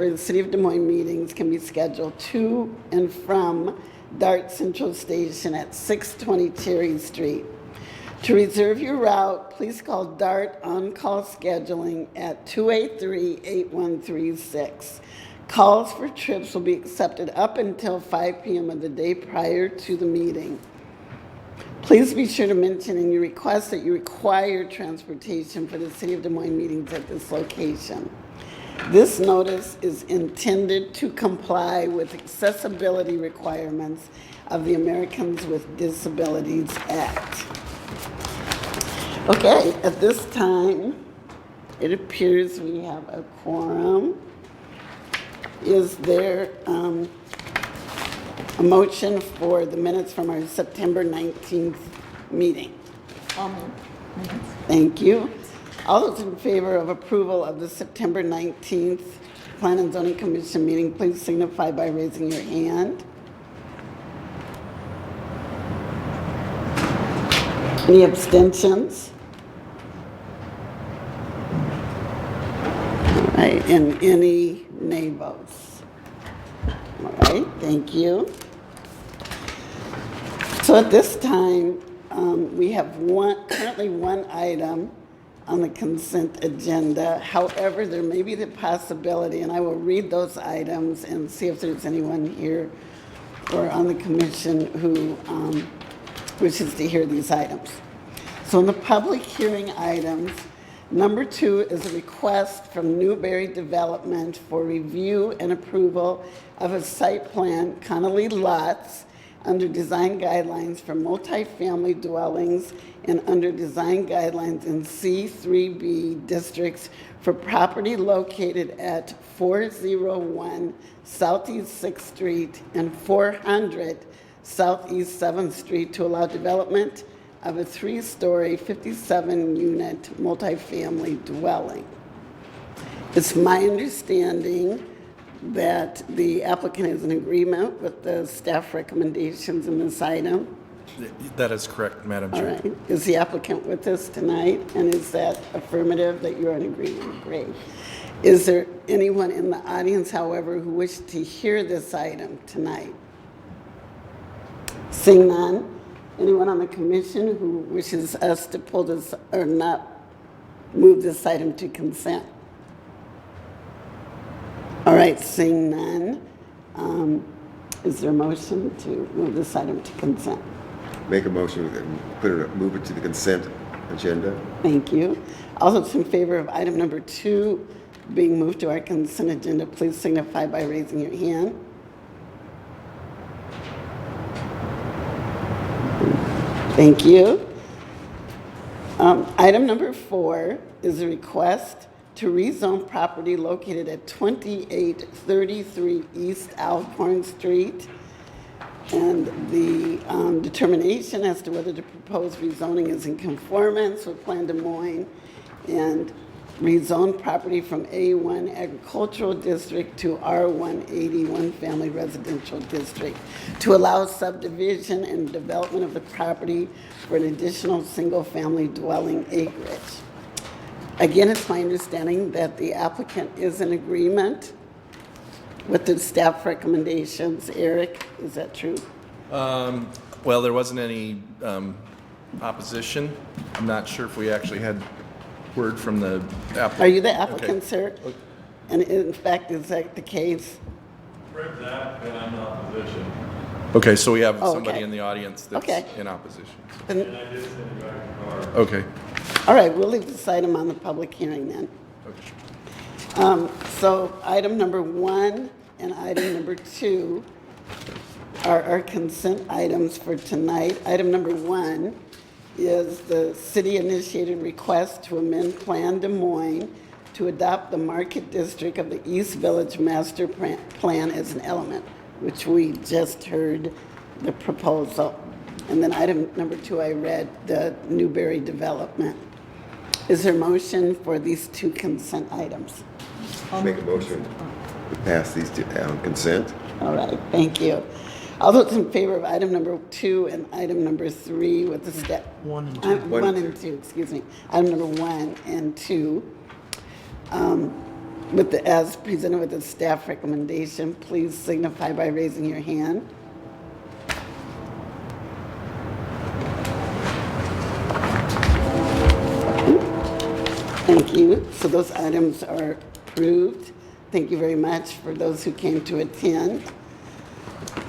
for the City of Des Moines meetings can be scheduled to and from DART Central Station at 620 Cherry Street. To reserve your route, please call DART on-call scheduling at 283-8136. Calls for trips will be accepted up until 5 p.m. of the day prior to the meeting. Please be sure to mention in your request that you require transportation for the City of Des Moines meetings at this location. This notice is intended to comply with accessibility requirements of the Americans with Disabilities Act. Okay, at this time, it appears we have a quorum. Is there a motion for the minutes from our September 19th meeting? Thank you. All those in favor of approval of the September 19th Plan and Zoning Commission meeting, please signify by raising your hand. Any abstentions? All right, and any nay votes? All right, thank you. So at this time, we have currently one item on the consent agenda. However, there may be the possibility, and I will read those items and see if there's anyone here or on the commission who wishes to hear these items. So in the public hearing items, number 2 is a request from Newberry Development for review and approval of a site plan, Connolly Lots, under design guidelines for multifamily dwellings and under design guidelines in C3B districts for property located at 401 Southeast 6th Street and 400 Southeast 7th Street to allow development of a 3-story, 57-unit multifamily dwelling. It's my understanding that the applicant is in agreement with the staff recommendations in this item. That is correct, Madam Chair. All right. Is the applicant with us tonight? And is that affirmative that you're in agreement? Great. Is there anyone in the audience, however, who wishes to hear this item tonight? Seeing none. Anyone on the commission who wishes us to pull this or not move this item to consent? All right, seeing none, is there a motion to move this item to consent? Make a motion, move it to the consent agenda. Thank you. All those in favor of item number 2 being moved to our consent agenda, please signify by raising your hand. Thank you. Item number 4 is a request to rezone property located at 2833 East Alcorn Street, and the determination as to whether the proposed rezoning is in conformance with Plan Des Moines, and rezone property from A1 Agricultural District to R181 Family Residential District to allow subdivision and development of the property for an additional single-family dwelling acreage. Again, it's my understanding that the applicant is in agreement with the staff recommendations. Eric, is that true? Well, there wasn't any opposition. I'm not sure if we actually had word from the applicant. Are you the applicant, Okay. sir? Okay. And in fact, is that the case? Fred's the applicant, I'm in opposition. Okay, so we have Oh, somebody okay. in the audience that's Okay. in opposition. Then- And I did send you back a card. Okay. all right, we'll leave this item on the public hearing then. Okay. So item number 1 and item number 2 are our consent items for tonight. Item number 1 is the city-initiated request to amend Plan Des Moines to adopt the market district of the East Village Master Plan as an element, which we just heard the proposal. And then item number 2, I read the Newberry development. Is there a motion for these 2 consent items? Make a motion to pass these to consent. All right, thank you. All those in favor of item number 2 and item number 3 with the step. 1 and 2. 1 and 2, excuse me. Item number 1 and 2. as presented with the staff recommendation, please signify by raising your hand. Thank you. So those items are approved. Thank you very much for those who came to attend.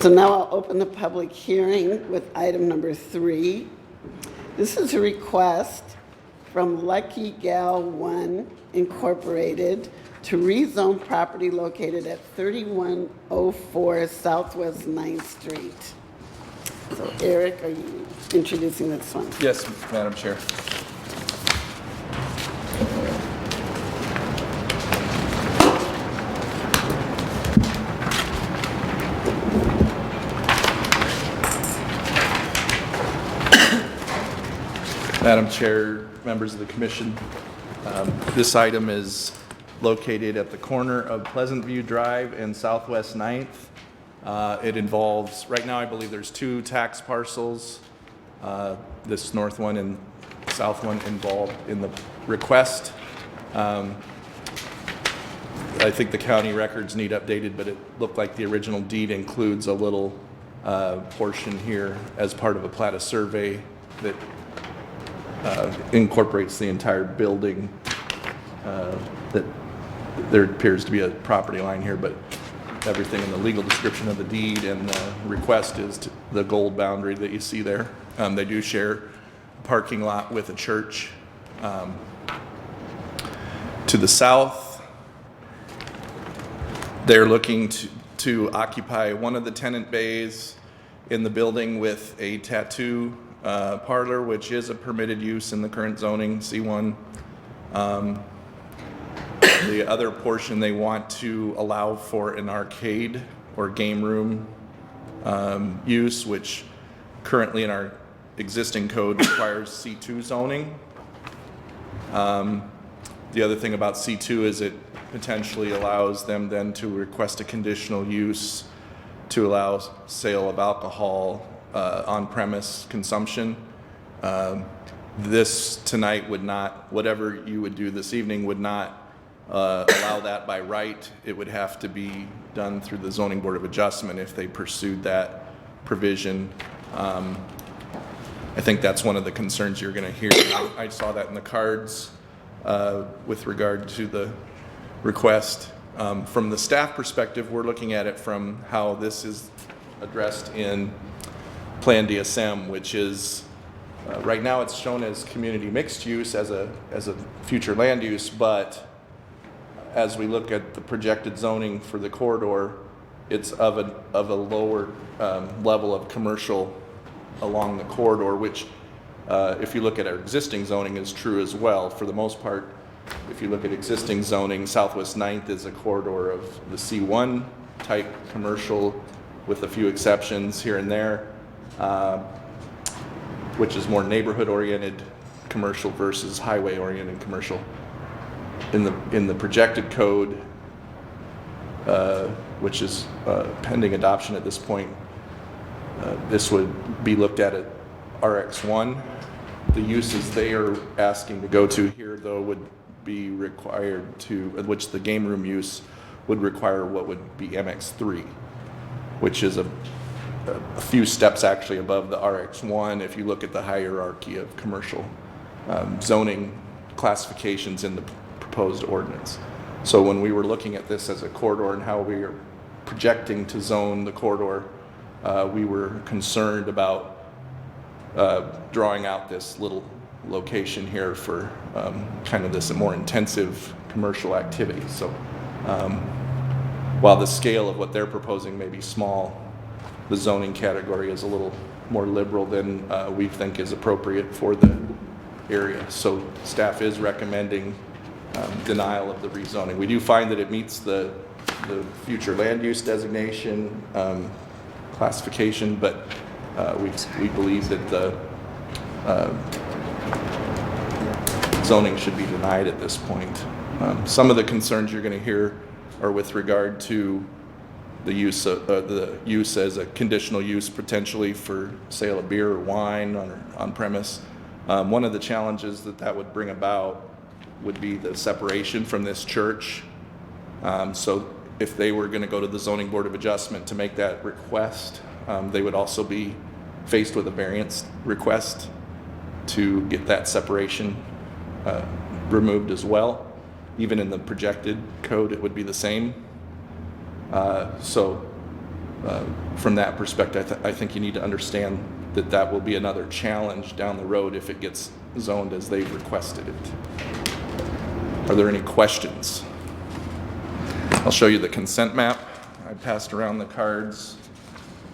So now I'll open the public hearing with item number 3. This is a request from Lucky Gal 1 Incorporated to rezone property located at 3104 Southwest 9th Street. So Eric, are you introducing this one? Yes, Madam Chair. Madam Chair, members of the commission, this item is located at the corner of Pleasant View Drive and Southwest 9th. It involves, right now I believe there's 2 tax parcels, this north one and south one involved in the request. I think the county records need updated, but it looked like the original deed includes a little portion here as part of a plat of survey that incorporates the entire building. That there appears to be a property line here, but everything in the legal description of the deed and the request is the gold boundary that you see there. They do share a parking lot with a church. To the south, they're looking to occupy one of the tenant bays in the building with a tattoo parlor, which is a permitted use in the current zoning, C1. The other portion they want to allow for an arcade or game room use, which currently in our existing code requires C2 zoning. The other thing about C2 is it potentially allows them then to request a conditional use to allow sale of alcohol on-premise consumption. This tonight would not, whatever you would do this evening would not allow that by right. It would have to be done through the Zoning Board of Adjustment if they pursued that provision. I think that's one of the concerns you're going to hear. I saw that in the cards with regard to the request. From the staff perspective, we're looking at it from how this is addressed in Plan DSM, which is right now it's shown as community mixed use as a future land use, but as we look at the projected zoning for the corridor, it's of a lower level of commercial along the corridor, which if you look at our existing zoning is true as well. For the most part, if you look at existing zoning, Southwest 9th is a corridor of the C1 type commercial with a few exceptions here and there, which is more neighborhood oriented commercial versus highway oriented commercial. In the projected code, which is pending adoption at this point, this would be looked at RX1. The uses they are asking to go to here, though, would be required to, which the game room use would require what would be MX3, which is a few steps actually above the RX1 if you look at the hierarchy of commercial zoning classifications in the proposed ordinance. So when we were looking at this as a corridor and how we are projecting to zone the corridor, we were concerned about drawing out this little location here for kind of this more intensive commercial activity. So while the scale of what they're proposing may be small, the zoning category is a little more liberal than we think is appropriate for the area. So staff is recommending denial of the rezoning. We do find that it meets the future land use designation classification, but we believe that the zoning should be denied at this point. Some of the concerns you're going to hear are with regard to the use as a conditional use potentially for sale of beer or wine on premise. One of the challenges that would bring about would be the separation from this church So if they were going to go to the zoning board of adjustment to make that request, they would also be faced with a variance request to get that separation removed as well. Even in the projected code, it would be the same. So from that perspective, I think you need to understand that that will be another challenge down the road if it gets zoned as they've requested it. Are there any questions? I'll show you the consent map. I passed around the cards.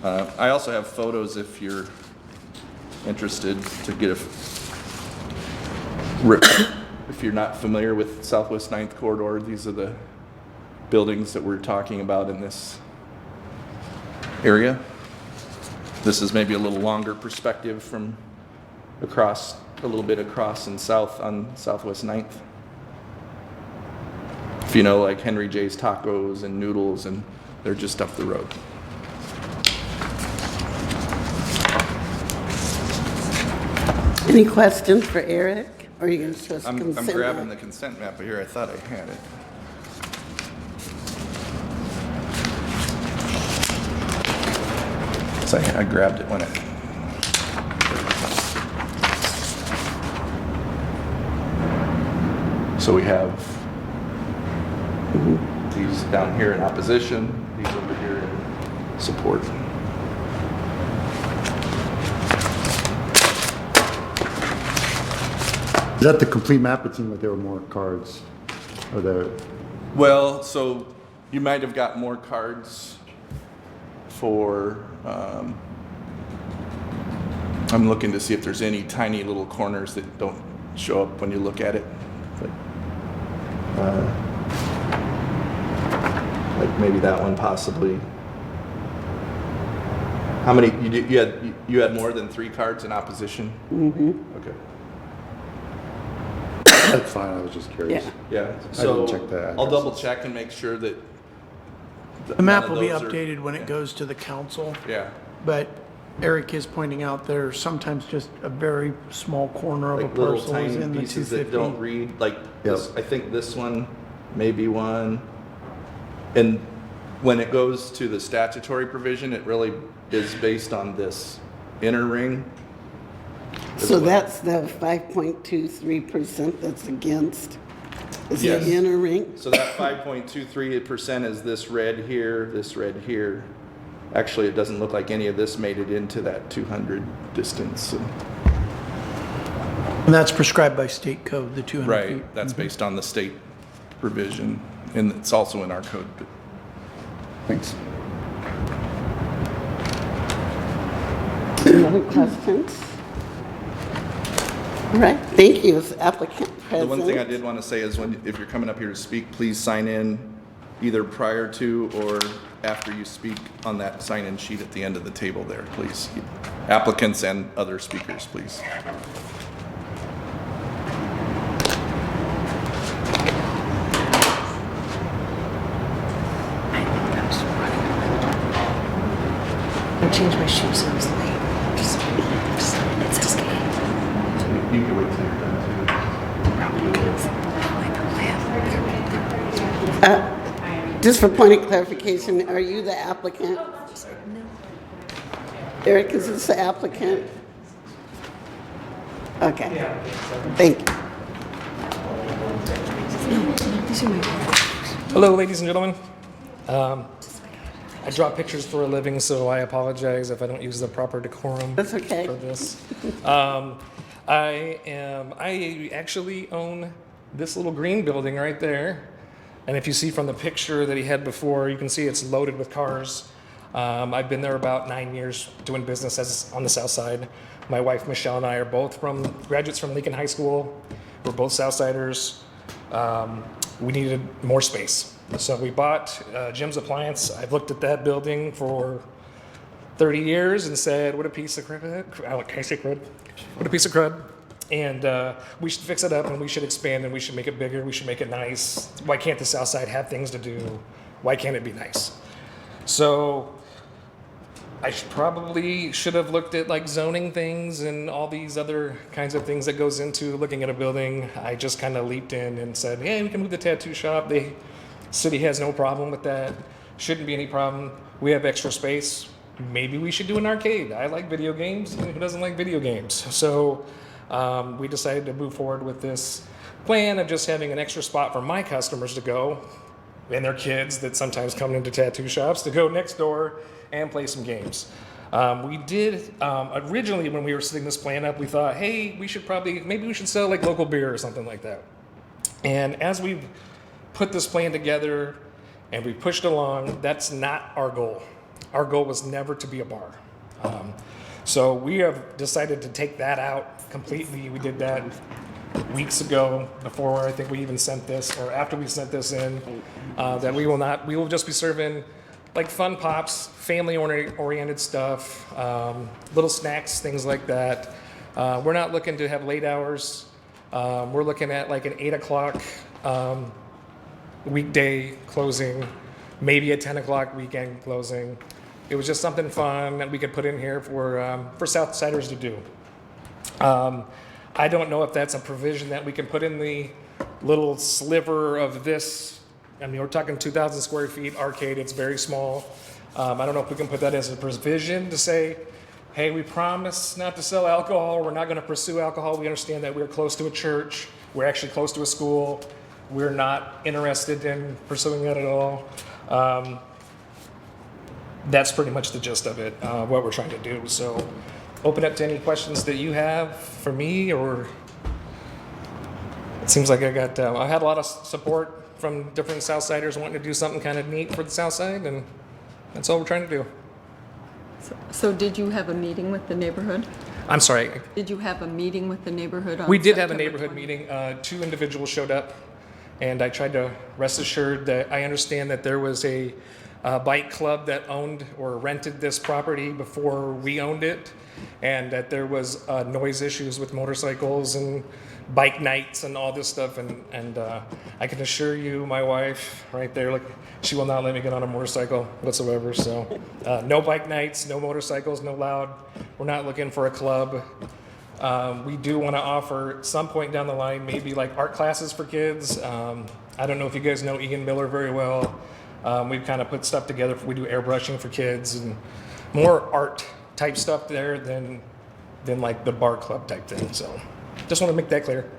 I also have photos if you're interested to get if you're not familiar with Southwest 9th Corridor, these are the buildings that we're talking about in this area. This is maybe a little longer perspective from across, a little bit across and south on Southwest 9th. If you know, like Henry J's Tacos and Noodles, and they're just up the road. Any questions for Eric? Or are you going to show us I'm consent? grabbing the consent map here. I thought I had it. So I grabbed it when it. So we have these down here in opposition, these over here in support. Is that the complete map? It seemed like there were more cards. Or the Well, so you might have got more cards for, I'm looking to see if there's any tiny little corners that don't show up when you look at it. But, like maybe that one possibly. How many, you had more than 3 cards in opposition? Mm-hmm. Okay. That's fine. I was just curious. Yeah. Yeah, I so didn't check the I'll addresses. double check and make sure that. The map none of will be those are- updated when it yeah. goes to the council, Yeah, but Eric is pointing out there's sometimes just a very small corner of a like little parcel is tiny in the pieces that don't 250. read, like this, I think this one, maybe one. And when it goes to the statutory provision, it really is based on this inner ring. So that's the 5.23% that's against, is the Yes. inner ring? So that 5.23% is this red here, this red here. Actually, it doesn't look like any of this made it into that 200 distance. So. And that's prescribed by state code, the 200 feet. Right, that's based on the state provision, and it's also in our code. Thanks. Any other questions? All right, thank you, Is the applicant The present? one thing I did want to say is if you're coming up here to speak, please sign in either prior to or after you speak on that sign-in sheet at the end of the table there, please. Applicants and other speakers, please. I changed my shoes, so I was late. It's just You can wait till you're done Just for point of clarification, are you the applicant? Eric, is this the applicant? Okay, thank you. These are my Hello, ladies and gentlemen. I draw pictures for a living, so I apologize if I don't use the proper decorum That's okay. for this. I actually own this little green building right there. And if you see from the picture that he had before, you can see it's loaded with cars. I've been there about 9 years doing business on the south side. My wife, Michelle, and I are both graduates from Lincoln High School. We're both Southsiders. We needed more space. So we bought Jim's Appliance. I've looked at that building for 30 years and said, what a piece of crud. Can I say crud? What a piece of crud. And we should fix it up and we should expand and we should make it bigger. We should make it nice. Why can't the South Side have things to do? Why can't it be nice? So I probably should have looked at like zoning things and all these other kinds of things that goes into looking at a building. I just kind of leaped in and said, hey, we can move the tattoo shop. They City has no problem with that. Shouldn't be any problem. We have extra space. Maybe we should do an arcade. I like video games. Who doesn't like video games? So we decided to move forward with this plan of just having an extra spot for my customers to go and their kids that sometimes come into tattoo shops to go next door and play some games. We did, originally when we were setting this plan up, we thought, hey, maybe we should sell like local beer or something like that. And as we've put this plan together and we pushed along, that's not our goal. Our goal was never to be a bar. So we have decided to take that out completely. We did that weeks ago before I think we even sent this, or after we sent this in, that we will just be serving like fun pops, family oriented stuff, little snacks, things like that. We're not looking to have late hours. We're looking at like an 8 o'clock weekday closing, maybe a 10 o'clock weekend closing. It was just something fun that we could put in here for Southsiders to do. I don't know if that's a provision that we can put in the little sliver of this. I mean, we're talking 2,000 square feet arcade. It's very small. I don't know if we can put that as a provision to say, hey, we promise not to sell alcohol. We're not going to pursue alcohol. We understand that we're close to a church. We're actually close to a school. We're not interested in pursuing that at all. That's pretty much the gist of it, what we're trying to do. So open up to any questions that you have for me, or it seems like I had a lot of support from different Southsiders wanting to do something kind of neat for the South Side, and that's all we're trying to do. So did you have a meeting with the neighborhood? I'm sorry. Did you have a meeting with the neighborhood on We did have a September neighborhood 20th? meeting. 2 individuals showed up, and I tried to rest assured that I understand that there was a bike club that owned or rented this property before we owned it, and that there was noise issues with motorcycles and bike nights and all this stuff. And I can assure you, my wife right there, like, she will not let me get on a motorcycle whatsoever. So no bike nights, no motorcycles, no loud. We're not looking for a club. We do want to offer some point down the line, maybe like art classes for kids. I don't know if you guys know Ian Miller very well. We've kind of put stuff together. We do airbrushing for kids and more art type stuff there than like the bar club type thing. So just want to make that clear.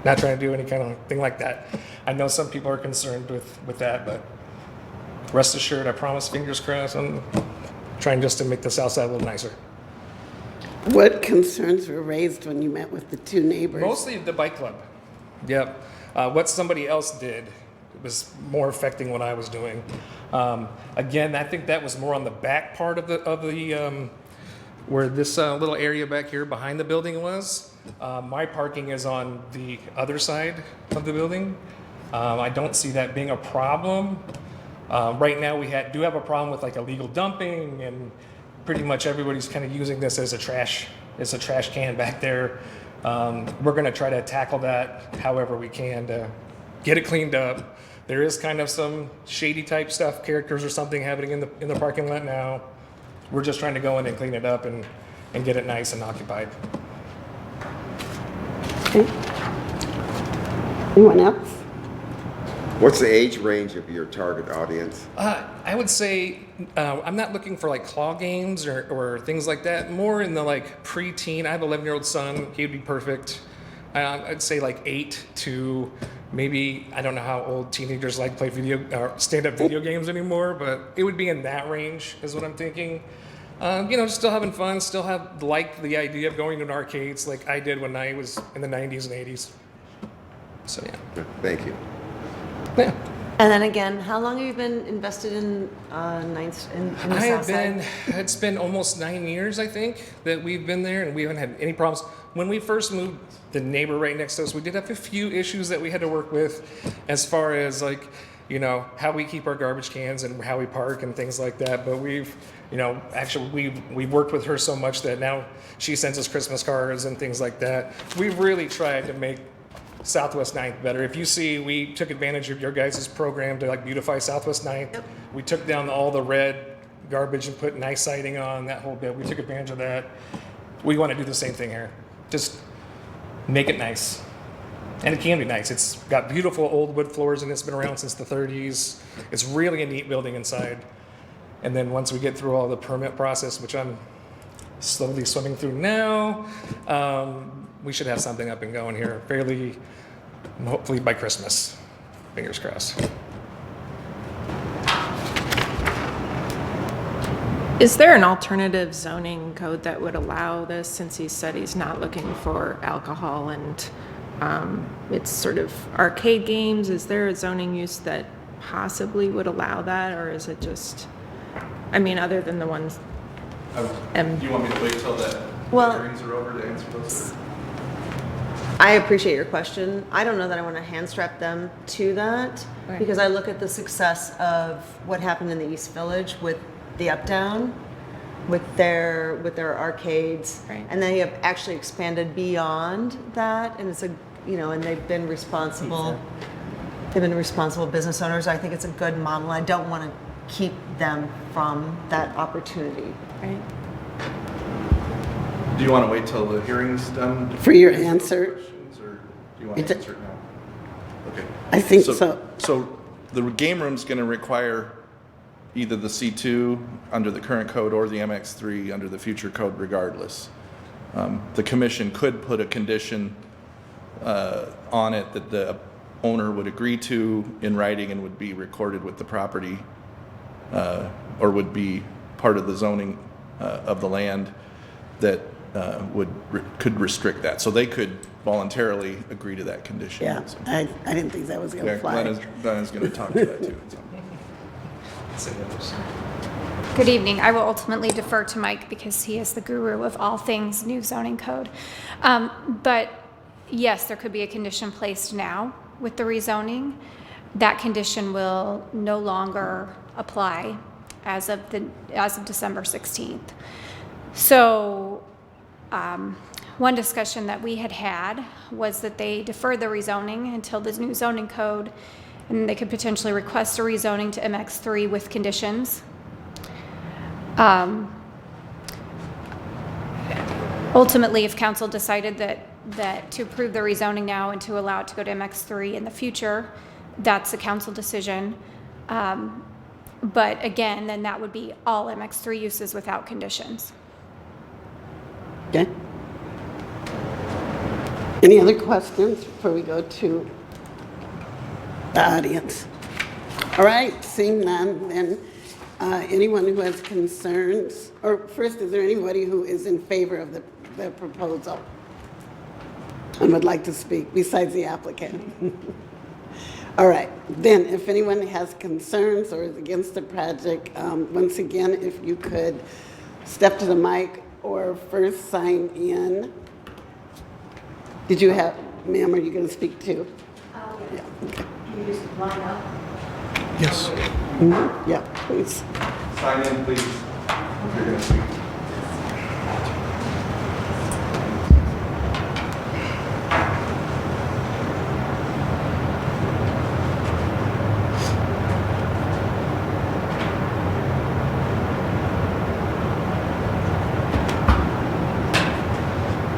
Not trying to do any kind of thing like that. I know some people are concerned with that, but rest assured, I promise, fingers crossed, I'm trying just to make the South Side a little nicer. What concerns were raised when you met with the 2 neighbors? Mostly the bike club. Yep. What somebody else did was more affecting what I was doing. Again, I think that was more on the back part of the where this little area back here behind the building was. My parking is on the other side of the building. I don't see that being a problem. Right now we do have a problem with like illegal dumping, and pretty much everybody's kind of using this as a trash can back there. We're going to try to tackle that however we can to get it cleaned up. There is kind of some shady type stuff, characters or something happening in the parking lot now. We're just trying to go in and clean it up and get it nice and occupied. Okay. Anyone else? What's the age range of your target audience? I would say I'm not looking for like claw games or things like that. More in the like pre-teen. I have an 11-year-old son. He'd be perfect. I'd say like 8 to maybe, I don't know how old teenagers like play stand-up video games anymore, but it would be in that range is what I'm thinking. Just still having fun, still have liked the idea of going to an arcades like I did when I was in the 90s and 80s. So yeah. Thank you. Yeah. And then again, how long have you been invested in the South Side? It's been almost 9 years, I think, that we've been there, and we haven't had any problems. When we first moved, the neighbor right next to us, we did have a few issues that we had to work with as far as like, how we keep our garbage cans and how we park and things like that. But we've worked with her so much that now she sends us Christmas cards and things like that. We've really tried to make Southwest 9th better. If you see, we took advantage of your guys' program to like beautify Southwest 9th. Yep. We took down all the red garbage and put nice siding on that whole bit. We took advantage of that. We want to do the same thing here. Just make it nice. And it can be nice. It's got beautiful old wood floors and it's been around since the 30s. It's really a neat building inside. And then once we get through all the permit process, which I'm slowly swimming through now, we should have something up and going here fairly, hopefully by Christmas. Fingers crossed. Is there an alternative zoning code that would allow this, since he said he's not looking for alcohol and it's sort of arcade games? Is there a zoning use that possibly would allow that, or is it just, I mean, other than the ones? Do you want me to wait till the Well- hearings are over to answer those? I appreciate your question. I don't know that I want to hand strap them to that Right. because I look at the success of what happened in the East Village with the Uptown, with their arcades, Right. and they have actually expanded beyond that, and it's a, you know, and they've been responsible. They've been responsible business owners. I think it's a good model. I don't want to keep them from that opportunity. Right. Do you want to wait till the hearing's done? For your Answer those answer? questions, or do you want to answer it now? Okay. I think so. So the game room's going to require either the C2 under the current code or the MX3 under the future code regardless. The commission could put a condition on it that the owner would agree to in writing and would be recorded with the property or would be part of the zoning of the land that could restrict that. So they could voluntarily agree to that condition. Yeah, So, I didn't think that was going to fly. Glenna's going to talk to that too. So. Good evening. I will ultimately defer to Mike because he is the guru of all things new zoning code. But yes, there could be a condition placed now with the rezoning. That condition will no longer apply as of December 16th. So one discussion that we had was that they deferred the rezoning until the new zoning code, and they could potentially request a rezoning to MX3 with conditions. Ultimately, if council decided that to approve the rezoning now and to allow it to go to MX3 in the future, that's a council decision. But again, then that would be all MX3 uses without conditions. Okay. Any other questions before we go to the audience? All right, seeing none, then anyone who has concerns, or first, is there anybody who is in favor of the proposal and would like to speak besides the applicant? All right, then if anyone has concerns or is against the project, once again, if you could step to the mic or first sign in. Did you have, ma'am, are you going to speak too? Yeah, okay. Can you just line up? Yes. Mhm. Yeah, please. Sign in, please, if you're going to speak.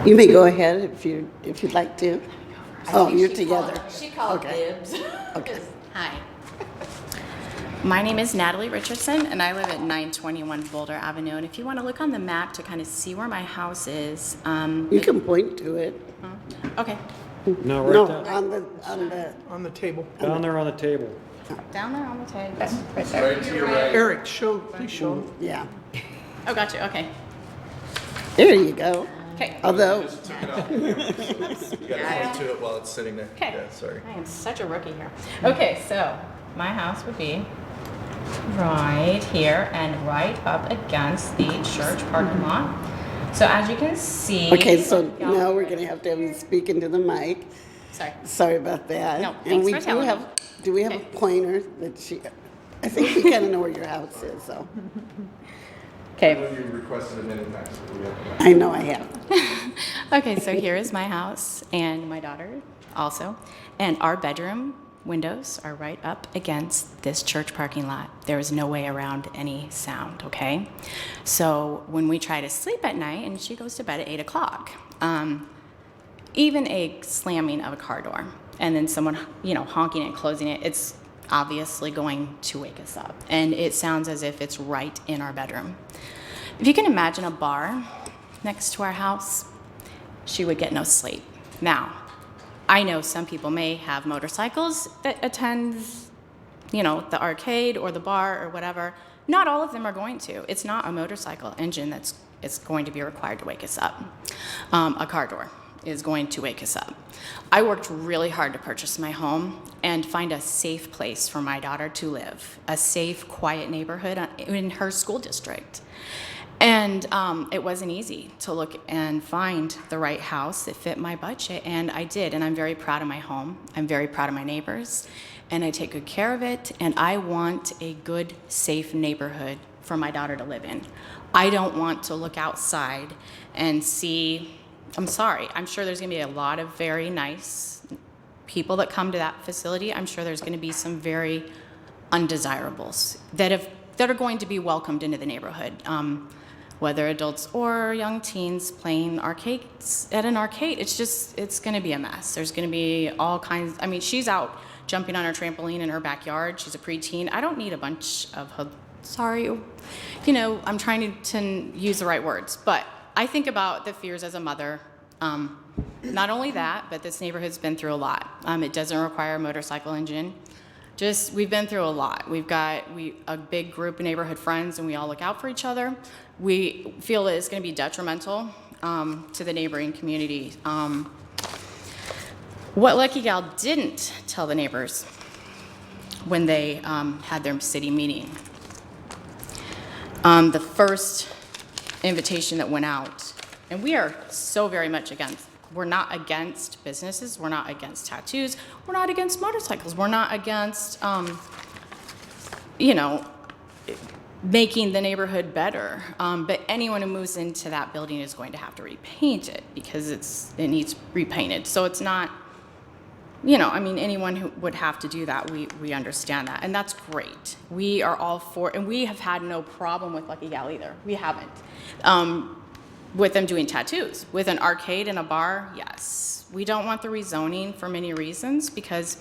You may go ahead if you'd like to. Oh, you're together. She called Okay. dibs. Okay. Hi. My name is Natalie Richardson, and I live at 921 Boulder Avenue. And if you want to look on the map to kind of see where my house is, You can point to it. okay, No, No, right On the table. down there on the table. down there on the table. Right there. Right to your right. Eric, please show them. Yeah. Oh, gotcha. Okay. There you go. Okay. Although, Just took it off. You got to point to it while it's sitting there. Okay. Yeah, sorry. I am such a rookie here. Okay, so my house would be right here and right up against the church parking lot. So as you can see. okay, so now we're going to have you speak into the mic. Sorry. Sorry about that. No, And thanks we for do telling have, me. do we have a Okay. pointer that I think we kind of know where your house is, so. I Okay. know you requested a minute next, but we have I know I have. Okay, so here is my house and my daughter also. And our bedroom windows are right up against this church parking lot. There is no way around any sound, okay? So when we try to sleep at night, and she goes to bed at 8 o'clock, even a slamming of a car door and then someone, honking and closing it, it's obviously going to wake us up. And it sounds as if it's right in our bedroom. If you can imagine a bar next to our house, she would get no sleep. Now, I know some people may have motorcycles that attend, the arcade or the bar or whatever. Not all of them are going to. It's not a motorcycle engine that's going to be required to wake us up. A car door is going to wake us up. I worked really hard to purchase my home and find a safe place for my daughter to live, a safe, quiet neighborhood in her school district. And it wasn't easy to look and find the right house that fit my budget, and I did, and I'm very proud of my home. I'm very proud of my neighbors, and I take good care of it, and I want a good, safe neighborhood for my daughter to live in. I don't want to look outside and see, I'm sorry, I'm sure there's gonna be a lot of very nice people that come to that facility. I'm sure there's gonna be some very undesirables that are going to be welcomed into the neighborhood. Whether adults or young teens playing arcades at an arcade, it's gonna be a mess. There's gonna be all kinds, she's out jumping on her trampoline in her backyard. She's a preteen. I don't need a bunch of, I'm trying to use the right words, but I think about the fears as a mother. Not only that, but this neighborhood's been through a lot. It doesn't require a motorcycle engine. We've been through a lot. We've got a big group of neighborhood friends, and we all look out for each other. We feel that it's going to be detrimental to the neighboring community. What Lucky Gal didn't tell the neighbors when they had their city meeting, the first invitation that went out, and we are so very much against. We're not against businesses. We're not against tattoos. We're not against motorcycles. We're not against, making the neighborhood better. But anyone who moves into that building is going to have to repaint it because it needs repainted. So it's not, anyone who would have to do that, we understand that. And that's great. We are all for, and we have had no problem with Lucky Gal either. We haven't. With them doing tattoos. With an arcade and a bar, yes. We don't want the rezoning for many reasons because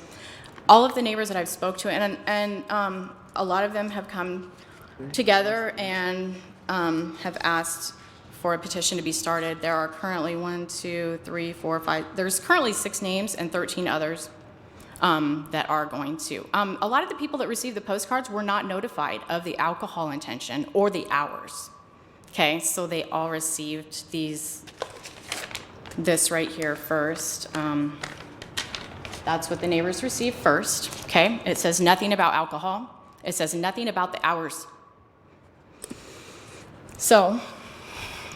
all of the neighbors that I've spoke to, and a lot of them have come together and have asked for a petition to be started. There are currently 5. There's currently 6 names and 13 others that are going to. A lot of the people that received the postcards were not notified of the alcohol intention or the hours. Okay, so they all received this right here first. That's what the neighbors received first, okay? It says nothing about alcohol. It says nothing about the hours. So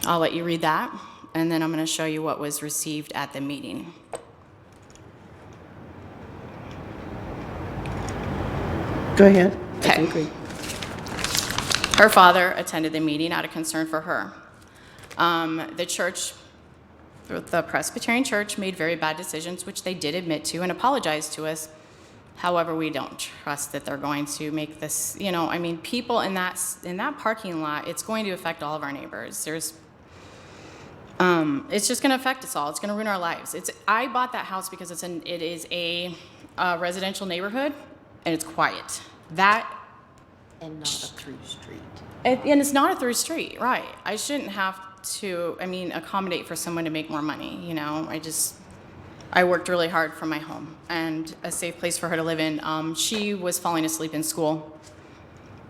I'll let you read that, and then I'm gonna show you what was received at the meeting. Go ahead. Okay. Her father attended the meeting out of concern for her. The church, the Presbyterian Church, made very bad decisions, which they did admit to and apologize to us. However, we don't trust that they're going to make this, people in that parking lot, it's going to affect all of our neighbors. It's just going to affect us all. It's going to ruin our lives. I bought that house because it is a residential neighborhood, and it's quiet. And not a through street. And it's not a through street, right? I shouldn't have to, accommodate for someone to make more money, I worked really hard for my home and a safe place for her to live in. She was falling asleep in school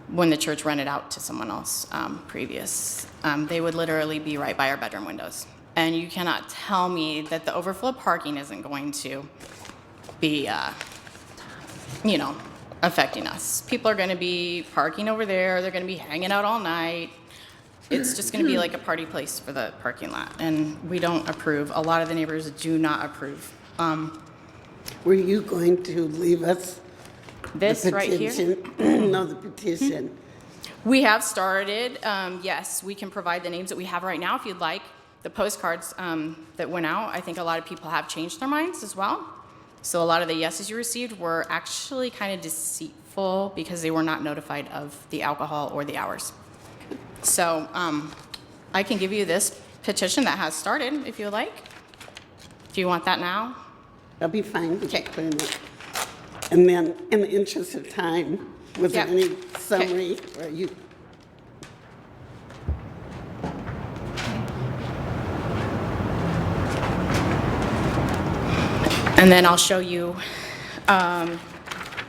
when the church rented out to someone else previous. They would literally be right by our bedroom windows. And you cannot tell me that the overflow parking isn't going to be, affecting us. People are going to be parking over there. They're going to be hanging out all night. It's just going to be like a party place for the parking lot, and we don't approve. A lot of the neighbors do not approve. Were you going to leave us This the right here? petition? No, the petition. We have started. Yes, we can provide the names that we have right now if you'd like. The postcards that went out, I think a lot of people have changed their minds as well. So a lot of the yeses you received were actually kind of deceitful because they were not notified of the alcohol or the hours. So I can give you this petition that has started if you like. Do you want that now? That'll be fine. We can put in it. And then, in the interest of time, was there Yep. any summary or you? And then I'll show you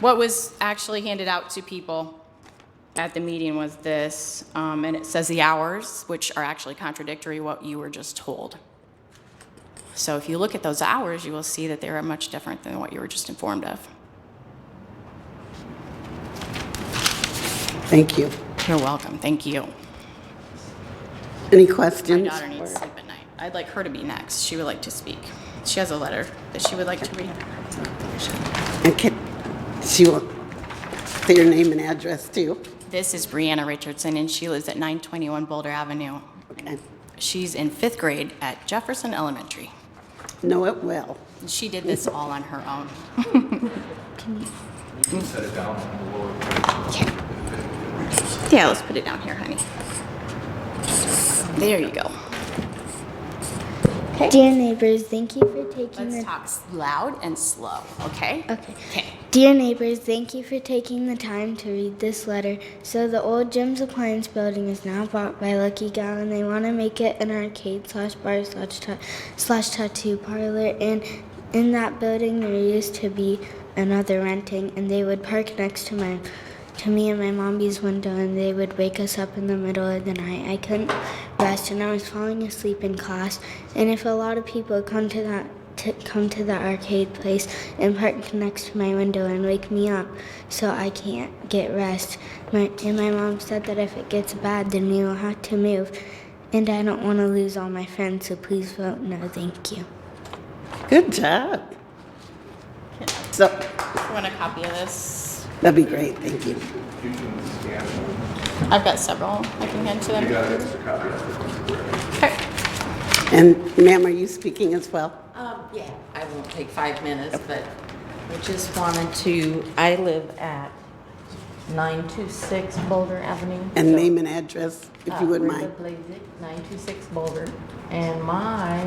what was actually handed out to people at the meeting was this, and it says the hours, which are actually contradictory what you were just told. So if you look at those hours, you will see that they are much different than what you were just informed of. Thank you. You're welcome. Thank you. Any My questions? daughter needs sleep at night. I'd like her to be next. She would like to speak. She has a letter that she would like to read. And she will say your name and address too. This is Brianna Richardson, and she lives at 921 Boulder Avenue. Okay. She's in 5th grade at Jefferson Elementary. Know it well. She did this all on her own. Set it down. Yeah, let's put it down here, honey. There you go. Dear neighbors, thank you for taking Let's talk loud and slow, okay? Okay. Okay. Dear neighbors, thank you for taking the time to read this letter. So the old Jim's Appliance building is now bought by Lucky Gal, and they want to make it an arcade /bar / tattoo parlor. And in that building, there used to be another renting, and they would park next to me and my mommy's window, and they would wake us up in the middle of the night. I couldn't rest, and I was falling asleep in class. And if a lot of people come to the arcade place and park next to my window and wake me up, so I can't get rest. My mom said that if it gets bad, then we will have to move. And I don't want to lose all my friends, so please vote no. Thank you. Good job. So You want a copy of this? that'd be great. Thank you. I've got several I can hand to them. Okay. And ma'am, are you speaking as well? Yeah, I won't take 5 minutes, but I just wanted to, I live at 926 Boulder Avenue. And name and address, if you wouldn't mind. Brenda Blazik, 926 Boulder. And my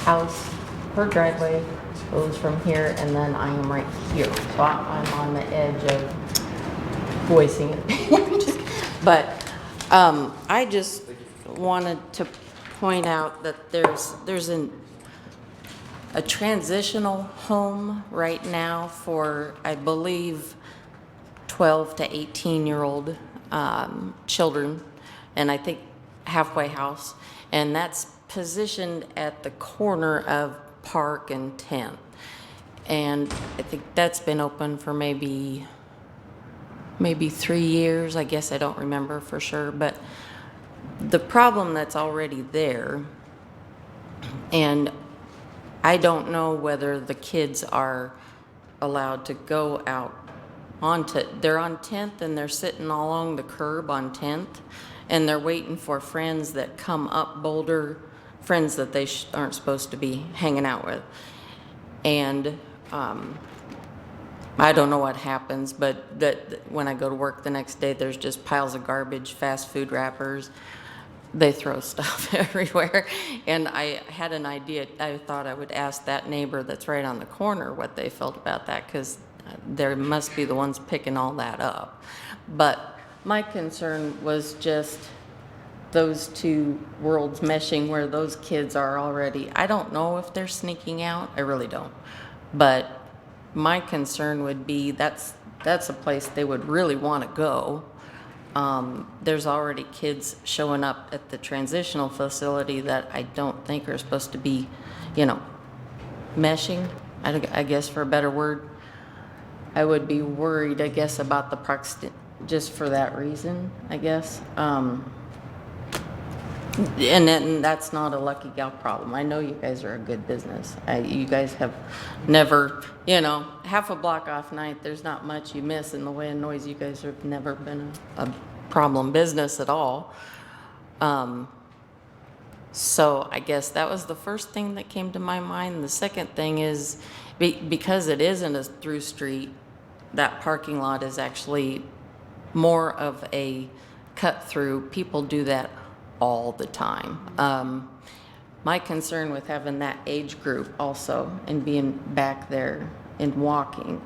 house, her driveway goes from here, and then I am right here. So I'm on the edge of voicing it. But I just wanted to point out that there's a transitional home right now for, I believe, 12 to 18-year-old children, and I think halfway house, and that's positioned at the corner of Park and 10th. And I think that's been open for maybe 3 years. I guess I don't remember for sure, but the problem that's already there, and I don't know whether the kids are allowed to go out they're on 10th and they're sitting along the curb on 10th, and they're waiting for friends that come up Boulder, friends that they aren't supposed to be hanging out with. And I don't know what happens, but that when I go to work the next day, there's just piles of garbage, fast food wrappers. They throw stuff everywhere. And I had an idea. I thought I would ask that neighbor that's right on the corner what they felt about that, because there must be the ones picking all that up. But my concern was just those two worlds meshing where those kids are already. I don't know if they're sneaking out. I really don't. But my concern would be that's a place they would really want to go. There's already kids showing up at the transitional facility that I don't think are supposed to be, meshing, I guess for a better word. I would be worried, I guess, about the proximity, just for that reason, I guess. And then that's not a Lucky Gal problem. I know you guys are a good business. You guys have never, half a block off night, there's not much you miss in the way of noise. You guys have never been a problem business at all. So I guess that was the first thing that came to my mind. The second thing is, because it isn't a through street, that parking lot is actually more of a cut through. People do that all the time. My concern with having that age group also and being back there and walking,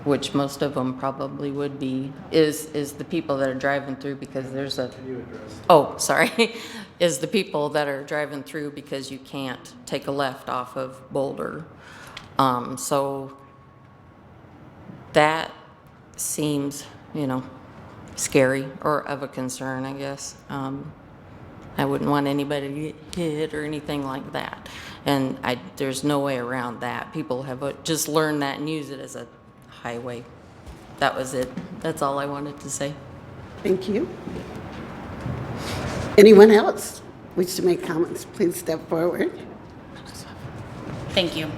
which most of them probably would be, is the people that are driving through because there's a... Can you address? Oh, sorry. Is the people that are driving through because you can't take a left off of Boulder. So that seems, you know, scary or of a concern, I guess. I wouldn't want anybody to get hit or anything like that. And there's no way around that. People have just learned that and use it as a highway. That was it. That's all I wanted to say. Thank you. Anyone else wish to make comments? Please step forward. Thank you.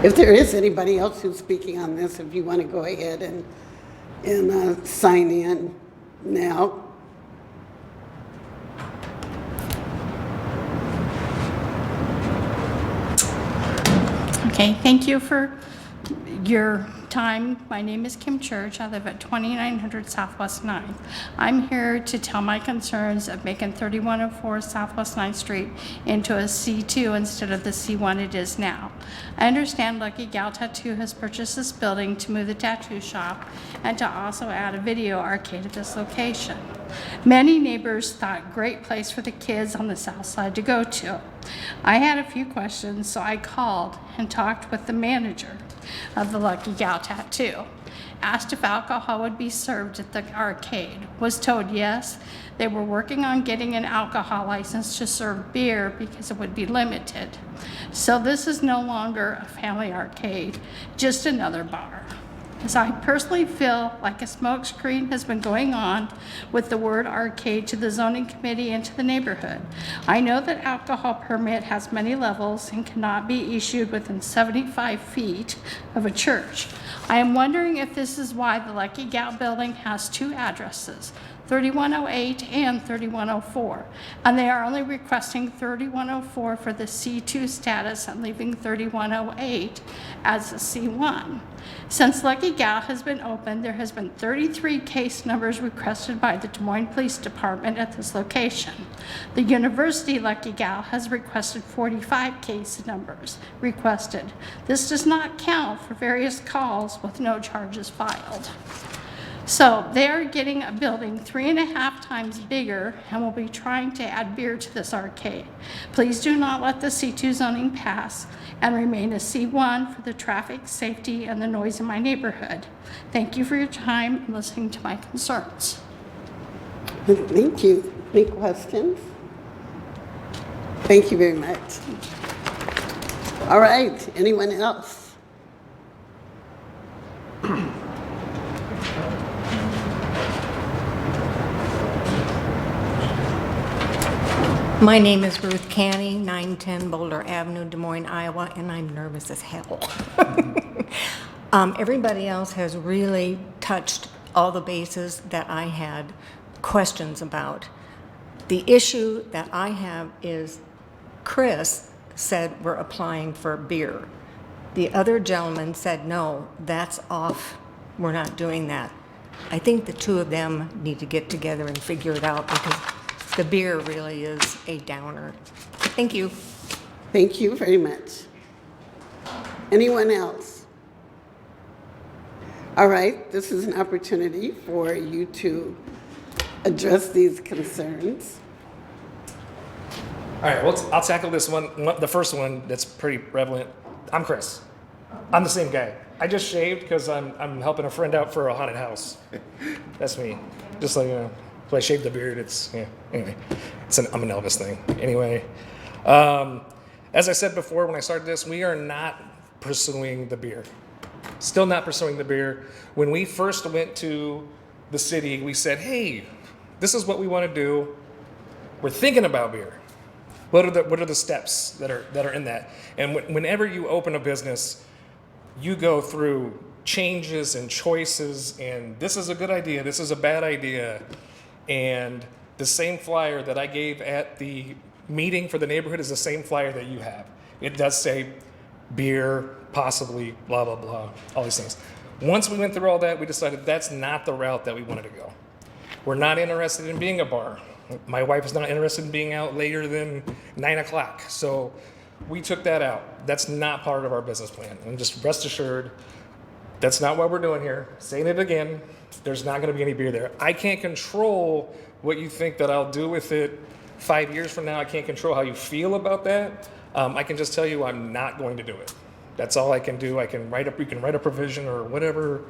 If there is anybody else who's speaking on this, if you want to go ahead and sign in now. Okay, thank you for your time. My name is Kim Church. I live at 2900 Southwest 9th. I'm here to tell my concerns of making 3104 Southwest 9th Street into a C2 instead of the C1 it is now. I understand Lucky Gal Tattoo has purchased this building to move the tattoo shop and to also add a video arcade at this location. Many neighbors thought great place for the kids on the south side to go to. I had a few questions, so I called and talked with the manager of the Lucky Gal Tattoo. Asked if alcohol would be served at the arcade. Was told yes. They were working on getting an alcohol license to serve beer because it would be limited. So this is no longer a family arcade, just another bar. As I personally feel like a smokescreen has been going on with the word arcade to the zoning committee and to the neighborhood. I know that alcohol permit has many levels and cannot be issued within 75 feet of a church. I am wondering if this is why the Lucky Gal building has two addresses, 3108 and 3104, and they are only requesting 3104 for the C2 status and leaving 3108 as a C1. Since Lucky Gal has been open, there has been 33 case numbers requested by the Des Moines Police Department at this location. The University Lucky Gal has requested 45 case numbers requested. This does not count for various calls with no charges filed. So they are getting a building 3.5 times bigger and will be trying to add beer to this arcade. Please do not let the C2 zoning pass and remain a C1 for the traffic, safety, and the noise in my neighborhood. Thank you for your time and listening to my concerns. Thank you. Any questions? Thank you very much. All right, anyone else? My name is Ruth Canny, 910 Boulder Avenue, Des Moines, Iowa, and I'm nervous as hell. Everybody else has really touched all the bases that I had questions about. The issue that I have is Chris said we're applying for beer. The other gentleman said, no, that's off. We're not doing that. I think the two of them need to get together and figure it out because the beer really is a downer. Thank you. Thank you very much. Anyone else? All right, this is an opportunity for you to address these concerns. All right, well, I'll tackle this one. The first one that's pretty prevalent. I'm Chris. I'm the same guy. I just shaved because I'm helping a friend out for a haunted house. That's me. Just like, so I shaved the beard. Anyway, I'm an Elvis thing. Anyway, as I said before when I started this, we are not pursuing the beer. Still not pursuing the beer. When we first went to the city, we said, hey, this is what we want to do. We're thinking about beer. What are the steps that are in that? And whenever you open a business, you go through changes and choices, and this is a good idea, this is a bad idea. And the same flyer that I gave at the meeting for the neighborhood is the same flyer that you have. It does say beer, possibly, blah, blah, blah, all these things. Once we went through all that, we decided that's not the route that we wanted to go. We're not interested in being a bar. My wife is not interested in being out later than 9 o'clock. So we took that out. That's not part of our business plan. And just rest assured, that's not what we're doing here. Saying it again, there's not going to be any beer there. I can't control what you think that I'll do with it 5 years from now. I can't control how you feel about that. I can just tell you I'm not going to do it. That's all I can do. I can write up. You can write a provision or whatever,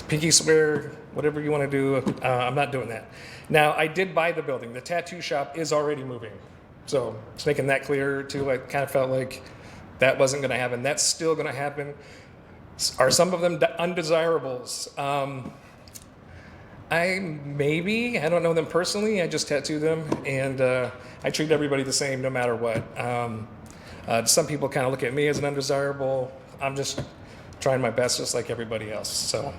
pinky swear, whatever you want to do. I'm not doing that. Now, I did buy the building. The tattoo shop is already moving, so just making that clear too. I kind of felt like that wasn't going to happen. That's still going to happen. Are some of them undesirables? I don't know them personally. I just tattoo them, and I treat everybody the same no matter what. Some people kind of look at me as an undesirable. I'm just trying my best, just like everybody else. So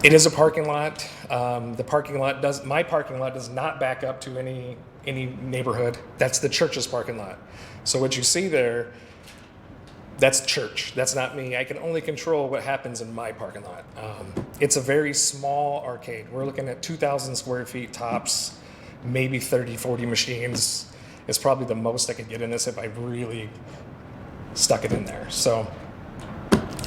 it is a parking lot. My parking lot does not back up to any neighborhood. That's the church's parking lot. So what you see there, that's church. That's not me. I can only control what happens in my parking lot. It's a very small arcade. We're looking at 2,000 square feet tops, maybe 30, 40 machines. It's probably the most I could get in this if I really stuck it in there. So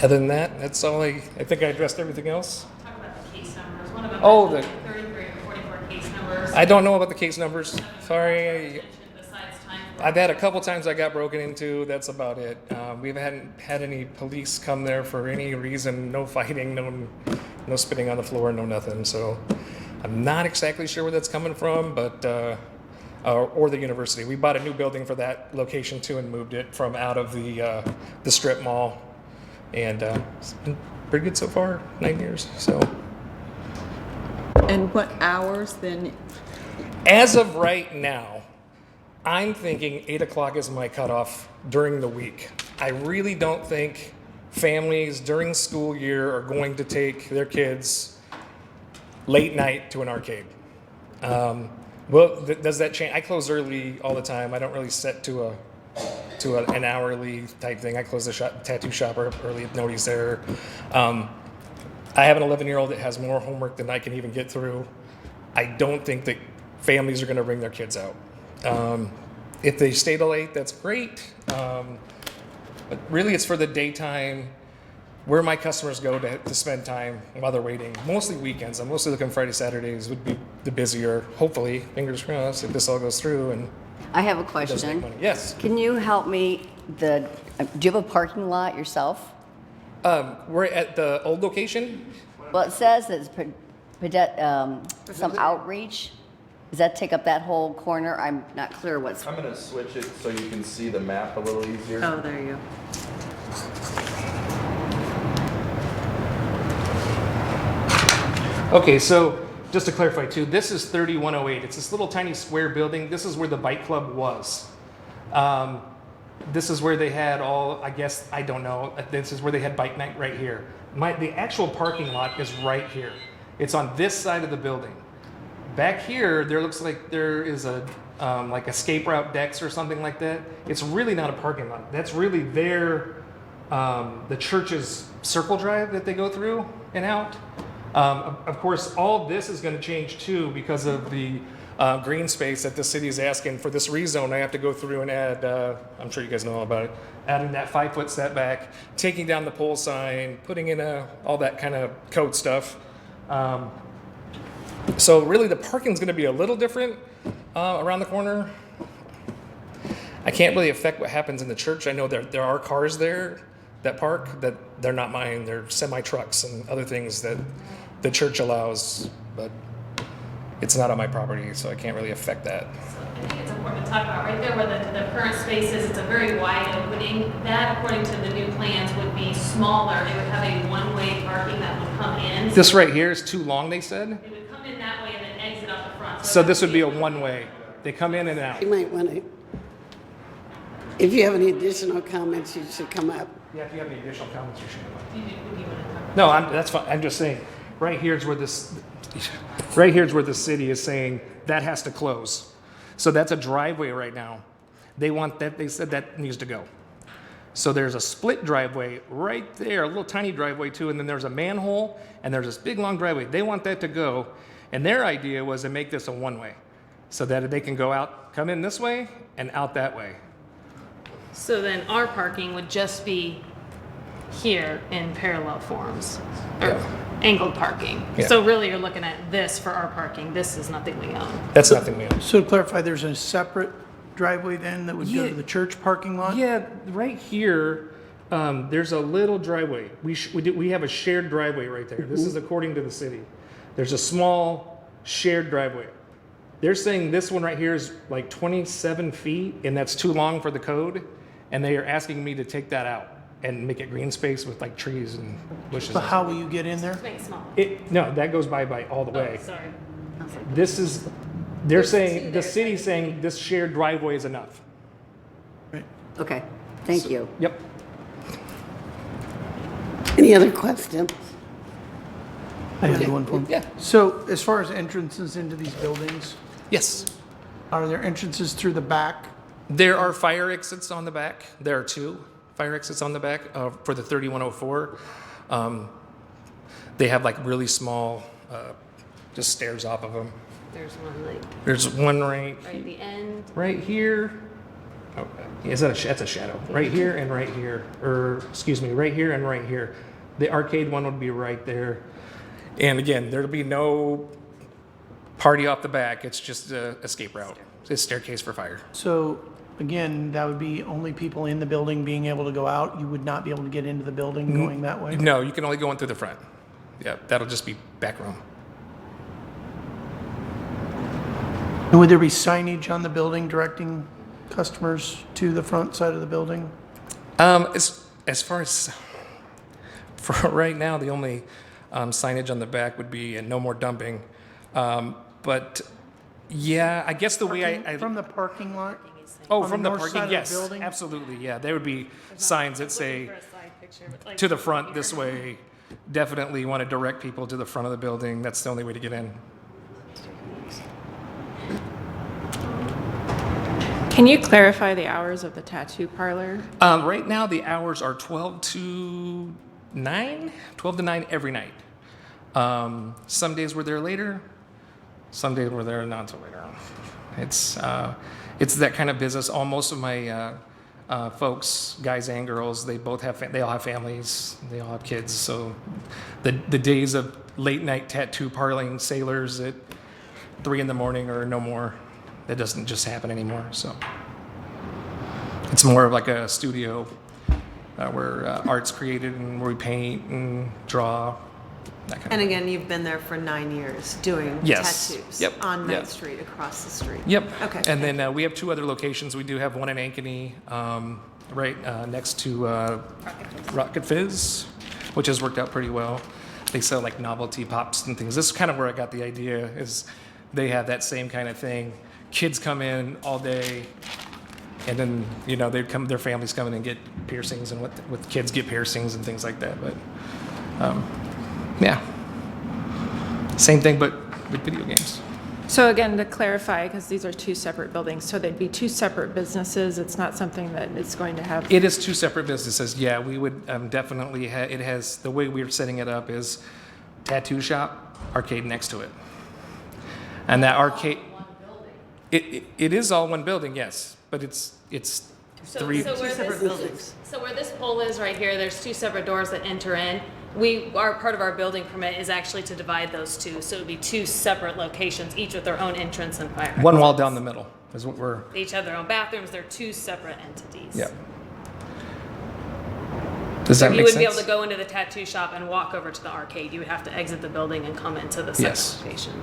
other than that, that's all I think I addressed everything else. Talk about the case numbers. One of them The 33 or 44 case numbers. I don't know about the case numbers. Sorry. Besides time. I've had a couple times I got broken into. That's about it. We haven't had any police come there for any reason. No fighting, no spitting on the floor, no nothing. So I'm not exactly sure where that's coming from, but or the university. We bought a new building for that location too and moved it from out of the strip mall, and it's been pretty good so far. 9 years. So. And what hours then? As of right now, I'm thinking 8 o'clock is my cutoff during the week. I really don't think families during school year are going to take their kids late night to an arcade. Does that change? I close early all the time. I don't really set to an hourly type thing. I close the tattoo shop early if nobody's there. I have an 11-year-old that has more homework than I can even get through. I don't think that families are going to bring their kids out. If they stay till late, that's great. But really, it's for the daytime, where my customers go to spend time while they're waiting. Mostly weekends. I'm mostly looking Friday, Saturdays would be the busier. Hopefully, fingers crossed, if this all goes through. And I have a it does question. make money. Yes. Can you help me? Do you have a parking lot yourself? We're at the old location. Well, it says that it's some outreach. Does that take up that whole corner? I'm not clear what's. I'm gonna switch it so you can see the map a little easier. Oh, there you go. Okay, so just to clarify too, this is 3108. It's this little tiny square building. This is where the bike club was. This is where they had I don't know. This is where they had bike night right here. The actual parking lot is right here. It's on this side of the building. Back here, there looks like there is a like escape route decks or something like that. It's really not a parking lot. That's really the church's circle drive that they go through and out. Of course, all this is going to change too because of the green space that the city is asking for this rezone. I have to go through and add, I'm sure you guys know all about it, adding that 5-foot setback, taking down the pole sign, putting in all that kind of code stuff. So really the parking is going to be a little different around the corner. I can't really affect what happens in the church. I know there are cars there that park that they're not mine. They're semi-trucks and other things that the church allows, but it's not on my property, so I can't really affect that. I think it's important to talk about right there where the current space is. It's a very wide opening. That, according to the new plans, would be smaller. It would have a one-way parking that would come in. This right here is too long, they said? It would come in that way and then exit out the front. So this would be a one-way. They come in and out. You might want to, if you have any additional comments, you should come up. Yeah, if you have any additional comments, you should come up. Would you want to talk? No, that's fine. I'm just saying, right here is where this, Right here's where the city is saying that has to close. So that's a driveway right now. They want that, they said that needs to go. So there's a split driveway right there, a little tiny driveway too, and then there's a manhole, and there's this big long driveway. They want that to go, and their idea was to make this a one-way, so that they can go out, come in this way, and out that way. So then our parking would just be here in parallel forms, or angled parking. Yeah. So really you're looking at this for our parking. This is nothing we own. That's nothing we own. So to clarify, there's a separate driveway then that would go Yeah. to the church parking lot? Yeah, right here, there's a little driveway. We have a shared driveway right there. This is according to the city. There's a small shared driveway. They're saying this one right here is like 27 feet, and that's too long for the code, and they are asking me to take that out and make it green space with like trees and bushes. So how will you get in there? Make it small. No, that goes by all the way. Oh, sorry. This is, they're saying, the city's saying this shared driveway is enough. Okay, thank you. Yep. Any other questions? I had one point. Yeah. So as far as entrances into these buildings, Yes. are there entrances through the back? There are fire exits on the back. There are 2 fire exits on the back for the 3104. They have like really small, just stairs off of them. There's one like There's one right at the end. right here. Oh, is that that's a shadow? Right here and right here, or excuse me, right here and right here. The arcade one would be right there. And again, there'll be no party off the back. It's just a escape route. It's staircase for fire. So again, that would be only people in the building being able to go out. You would not be able to get into the building going that way? No, you can only go in through the front. Yeah, that'll just be back room. And would there be signage on the building directing customers to the front side of the building? As far as for right now, the only signage on the back would be no more dumping. But yeah, I guess the way I From the parking lot? oh, on from the the north parking, side of the yes, building? absolutely, yeah. There would be signs that say to the front this way. Definitely want to direct people to the front of the building. That's the only way to get in. Can you clarify the hours of the tattoo parlor? Right now, the hours are 12 to 9 every night. Some days we're there later. Some days we're there not until later. It's that kind of business. Most of my folks, guys and girls, they all have families. They all have kids. So the days of late night tattoo parloring sailors at 3 a.m. or no more. That doesn't just happen anymore. So it's more of like a studio where art's created and where we paint and draw. That kind And of again, you've been there for 9 years doing Yes. tattoos Yep. on Yep. Ninth Street, across the street. Yep. Okay. And then we have 2 other locations. We do have one in Ankeny, right next to Rocket Fizz, which has worked out pretty well. They sell like novelty pops and things. This is kind of where I got the idea. Is they have that same kind of thing. Kids come in all day, and then their families come in and get piercings, and with kids get piercings and things like that. But yeah, same thing, but with video games. So again, to clarify, because these are 2 separate buildings, so they'd be 2 separate businesses. It's not something that is going to have. It is 2 separate businesses. Yeah, we would definitely. It has the way we're setting it up is tattoo shop, arcade next to it, and that arcade. It is all one building, yes, but it's 3 separate buildings. So where this pole is right here, there's 2 separate doors that enter in. Part of our building permit is actually to divide those 2. So it would be 2 separate locations, each with their own entrance and fire. One wall down the middle is what we're. They each have their own bathrooms. They're 2 separate entities. Yeah. Does that So make you wouldn't sense? be able to go into the tattoo shop and walk over to the arcade. You would have to exit the building and come into the second Yes. location.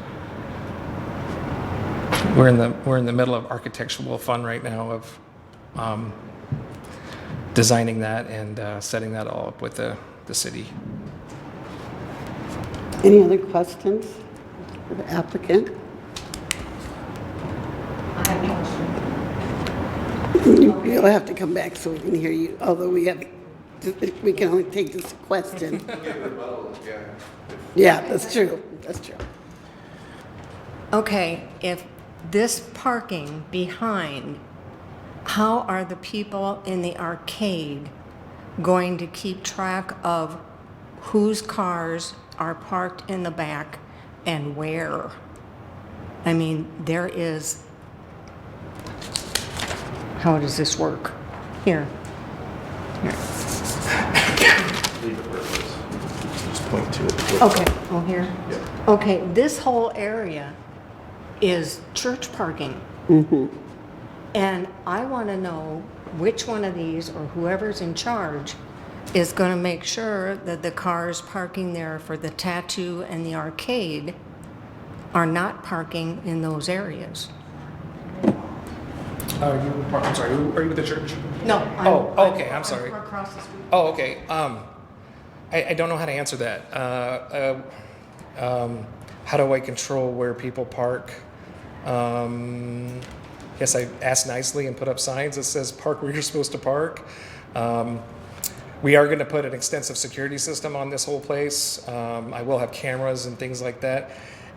We're in the middle of architectural fun right now of designing that and setting that all up with the city. Any other questions for the applicant? I have a question. You'll have to come back so we can hear you, although we can only take this question. Yeah, that's true. That's true. Okay, if this parking behind, how are the people in the arcade going to keep track of whose cars are parked in the back and where? I mean, there is, how does this work? Here. Here. Leave it where it is. Just point to it. Okay, oh, here? Yeah. Okay, this whole area is church parking. And I want to know which one of these, or whoever's in charge, is going to make sure that the cars parking there for the tattoo and the arcade are not parking in those areas. I'm sorry, are you with the church? No. Oh, okay, I'm sorry. Across the street. Oh, okay. I don't know how to answer that. How do I control where people park? Yes, I asked nicely and put up signs that says park where you're supposed to park. We are going to put an extensive security system on this whole place. I will have cameras and things like that.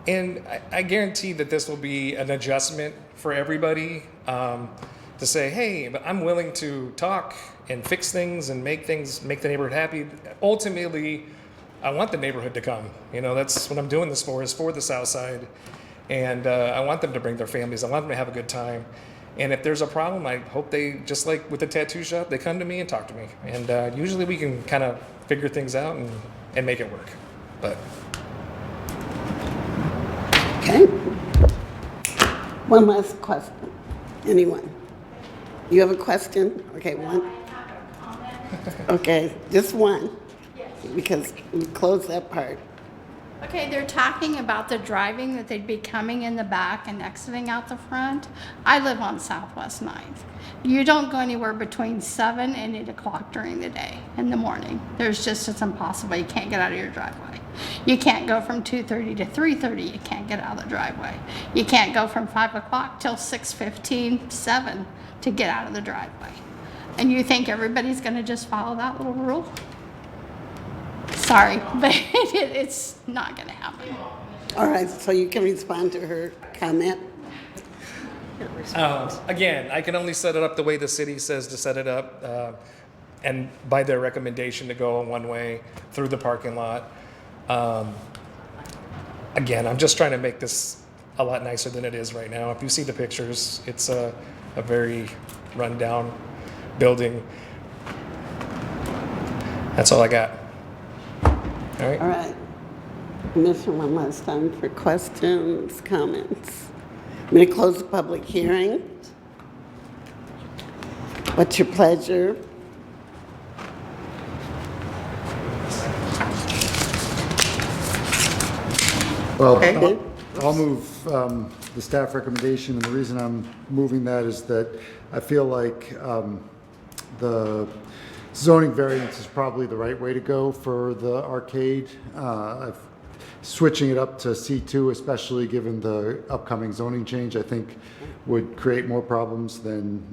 And I guarantee that this will be an adjustment for everybody to say, hey, but I'm willing to talk and fix things and make the neighborhood happy. Ultimately, I want the neighborhood to come. You know, that's what I'm doing this for, is for the South Side. And I want them to bring their families. I want them to have a good time. And if there's a problem, I hope they, just like with the tattoo shop, they come to me and talk to me. And usually we can kind of figure things out and make it work. But Okay. One last question. Anyone? You have a question? Okay, one. Okay, just one. Because we closed that part. Okay, they're talking about the driving, that they'd be coming in the back and exiting out the front. I live on Southwest 9th. You don't go anywhere between 7 and 8 o'clock during the day, in the morning. It's impossible. You can't get out of your driveway. You can't go from 2:30 to 3:30. You can't get out of the driveway. You can't go from 5 o'clock till 6:15, 7 to get out of the driveway. And you think everybody's gonna just follow that little rule? Sorry, but it's not gonna happen. All right, so you can respond to her comment. again, I can only set it up the way the city says to set it up, and by their recommendation to go one way through the parking lot. Again, I'm just trying to make this a lot nicer than it is right now. If you see the pictures, it's a very rundown building. That's all I got. All right. All right. Commission, one last time for questions, comments. I'm going to close the public hearing. What's your pleasure? Well, Okay. I'll move the staff recommendation, and the reason I'm moving that is that I feel like the zoning variance is probably the right way to go for the arcade. Switching it up to C2, especially given the upcoming zoning change, I think would create more problems than,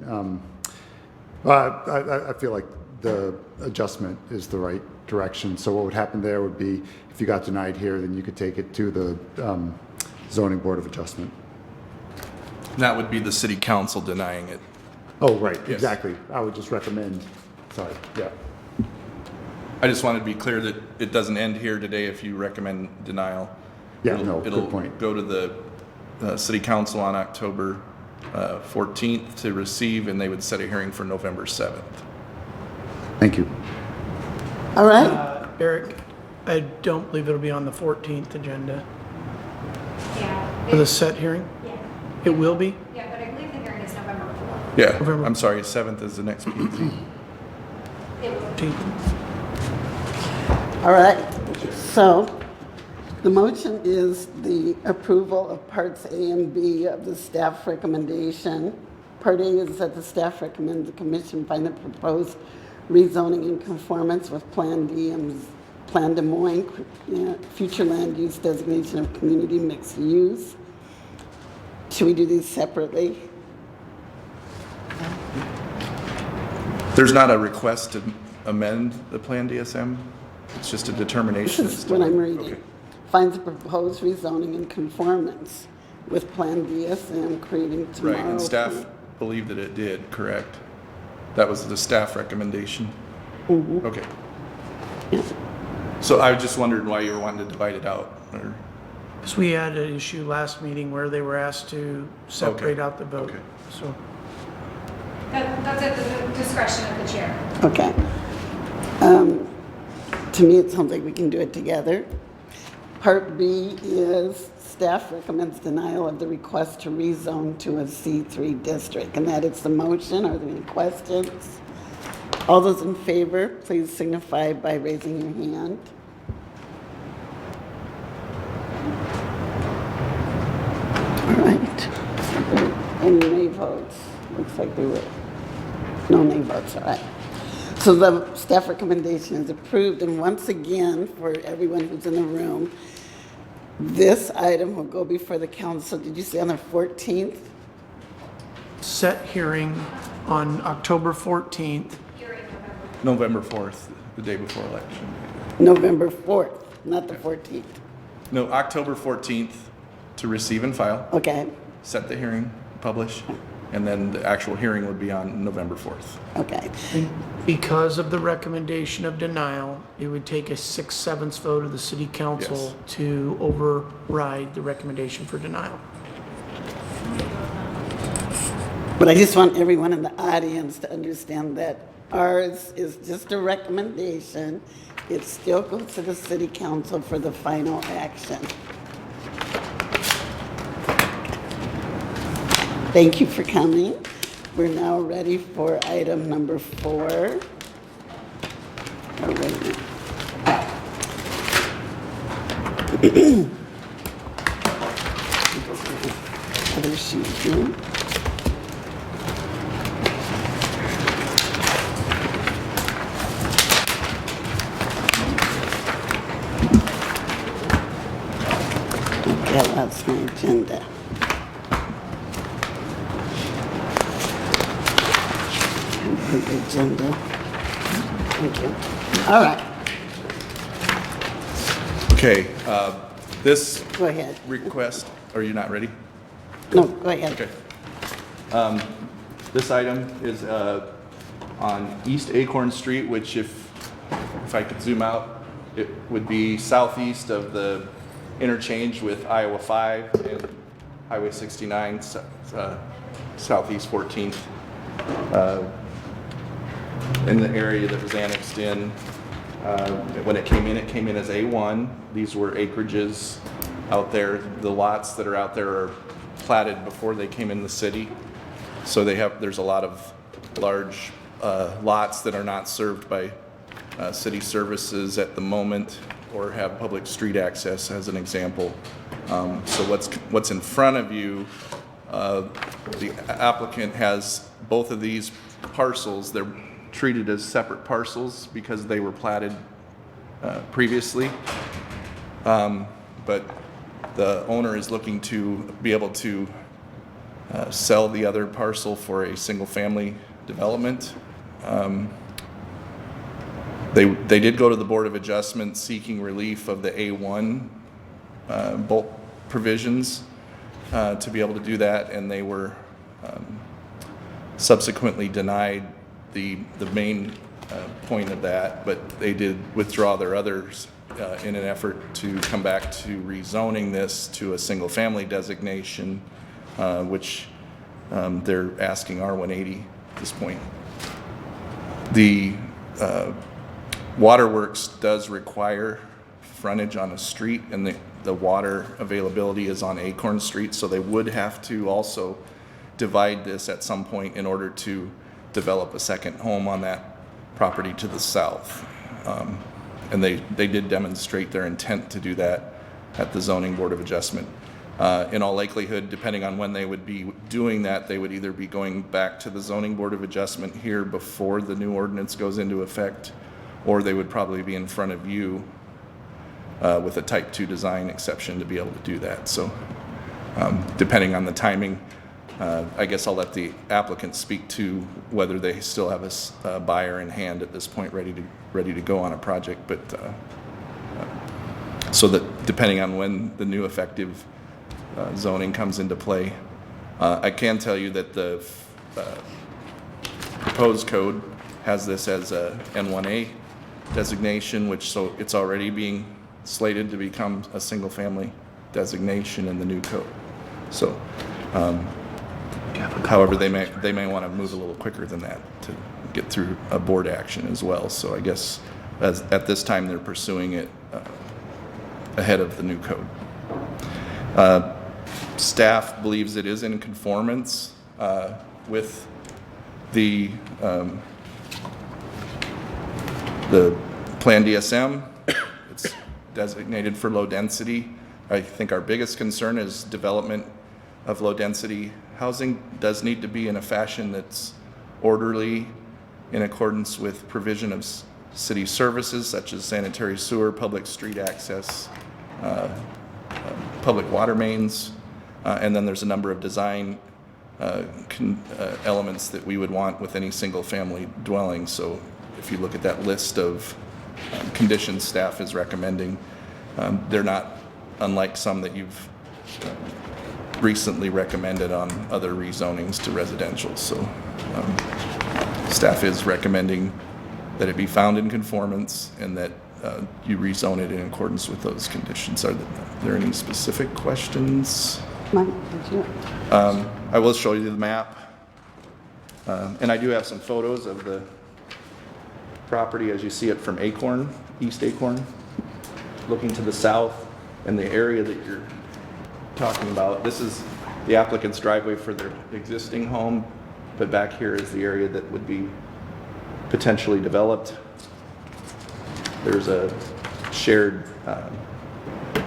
I feel like the adjustment is the right direction. So what would happen there would be, if you got denied here, then you could take it to the zoning board of adjustment. That would be the city council denying it. Oh, right, Yes. exactly. I would just recommend, sorry, yeah. I just wanted to be clear that it doesn't end here today if you recommend denial. Yeah, no, good point. It'll go to the city council on October 14th to receive, and they would set a hearing for November 7th. Thank you. All right. Eric, I don't believe it'll be on the 14th agenda Yeah. for the set hearing. Yeah. It will be? Yeah, but I believe the hearing is November 4th. Yeah, I'm sorry, 7th is the next meeting. All right, so the motion is the approval of parts A and B of the staff recommendation. Part A is that the staff recommends the commission find the proposed rezoning in conformance with Plan D and Plan Des Moines, future land use designation of community mixed use. Should we do these separately? There's not a request to amend the Plan DSM? It's just a determination. This is what I'm reading. Finds the proposed rezoning in conformance with Plan DSM creating tomorrow. Right, and staff believed that it did, correct? That was the staff recommendation? Okay. So I just wondered why you were wanting to divide it out, or? Because we had an issue last meeting where they were asked to separate out the vote. Okay. So, That's at the discretion of the chair. Okay. To me, it sounds like we can do it together. Part B is staff recommends denial of the request to rezone to a C3 district, and that is the motion. Are there any questions? All those in favor, please signify by raising your hand. All right. Any nay votes? Looks like there were no nay votes, all right. So the staff recommendation is approved, and once again, for everyone who's in the room, this item will go before the council, did you say on the 14th? set hearing on October 14th. November 4th, the day before election. November 4th, not the 14th. No, October 14th to receive and file. Okay, Set the hearing, publish, and then the actual hearing would be on November 4th. okay. Because of the recommendation of denial, it would take a 6/7 vote of the city council Yes. to override the recommendation for denial. But I just want everyone in the audience to understand that ours is just a recommendation. It still goes to the city council for the final action. Thank you for coming. We're now ready for item number 4. Oh, wait a minute. Other sheet here. Okay, that's my agenda. The agenda. Thank you. All right, Okay, this go ahead. request, are you not ready? No, go ahead. Okay. This item is on East Acorn Street, which if I could zoom out, it would be southeast of the interchange with Iowa 5 and Highway 69, southeast 14th. In the area that was annexed in. When it came in as A1. These were acreages out there. The lots that are out there are platted before they came in the city. So there's a lot of large lots that are not served by city services at the moment or have public street access, as an example. So what's in front of you, the applicant has both of these parcels. They're treated as separate parcels because they were platted previously. But the owner is looking to be able to sell the other parcel for a single-family development. They did go to the Board of Adjustment seeking relief of the A1 bulk provisions to be able to do that, and they were subsequently denied the main point of that, but they did withdraw their others in an effort to come back to rezoning this to a single-family designation, which they're asking R180 at this point. The waterworks does require frontage on a street, and the water availability is on Acorn Street, so they would have to also divide this at some point in order to develop a second home on that property to the south. And they did demonstrate their intent to do that at the Zoning Board of Adjustment. In all likelihood, depending on when they would be doing that, they would either be going back to the Zoning Board of Adjustment here before the new ordinance goes into effect, or they would probably be in front of you with a type 2 design exception to be able to do that. So depending on the timing, I guess I'll let the applicant speak to whether they still have a buyer in hand at this point ready to go on a project. But so that depending on when the new effective zoning comes into play. I can tell you that the proposed code has this as a N1A designation, which so it's already being slated to become a single-family designation in the new code. So, however, they may want to move a little quicker than that to get through a board action as well. So I guess at this time they're pursuing it ahead of the new code. Staff believes it is in conformance with the Plan DSM. It's designated for low density. I think our biggest concern is development of low density housing does need to be in a fashion that's orderly in accordance with provision of city services such as sanitary sewer, public street access, public water mains, and then there's a number of design elements that we would want with any single family dwelling. So if you look at that list of conditions staff is recommending, they're not unlike some that you've recently recommended on other rezonings to residential. So staff is recommending that it be found in conformance and that you rezone it in accordance with those conditions. Are there any specific questions? Mike, did you? I will show you the map. And I do have some photos of the property as you see it from Acorn, East Acorn, looking to the south, and the area that you're talking about. This is the applicant's driveway for their existing home, but back here is the area that would be potentially developed. There's a shared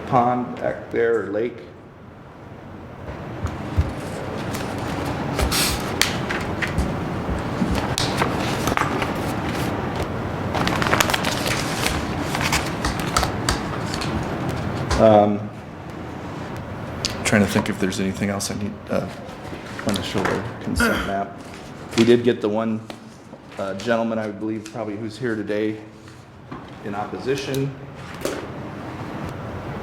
pond back there, or lake. Trying to think if there's anything else I need want to show the consent map. We did get the one gentleman, I believe, probably who's here today in opposition,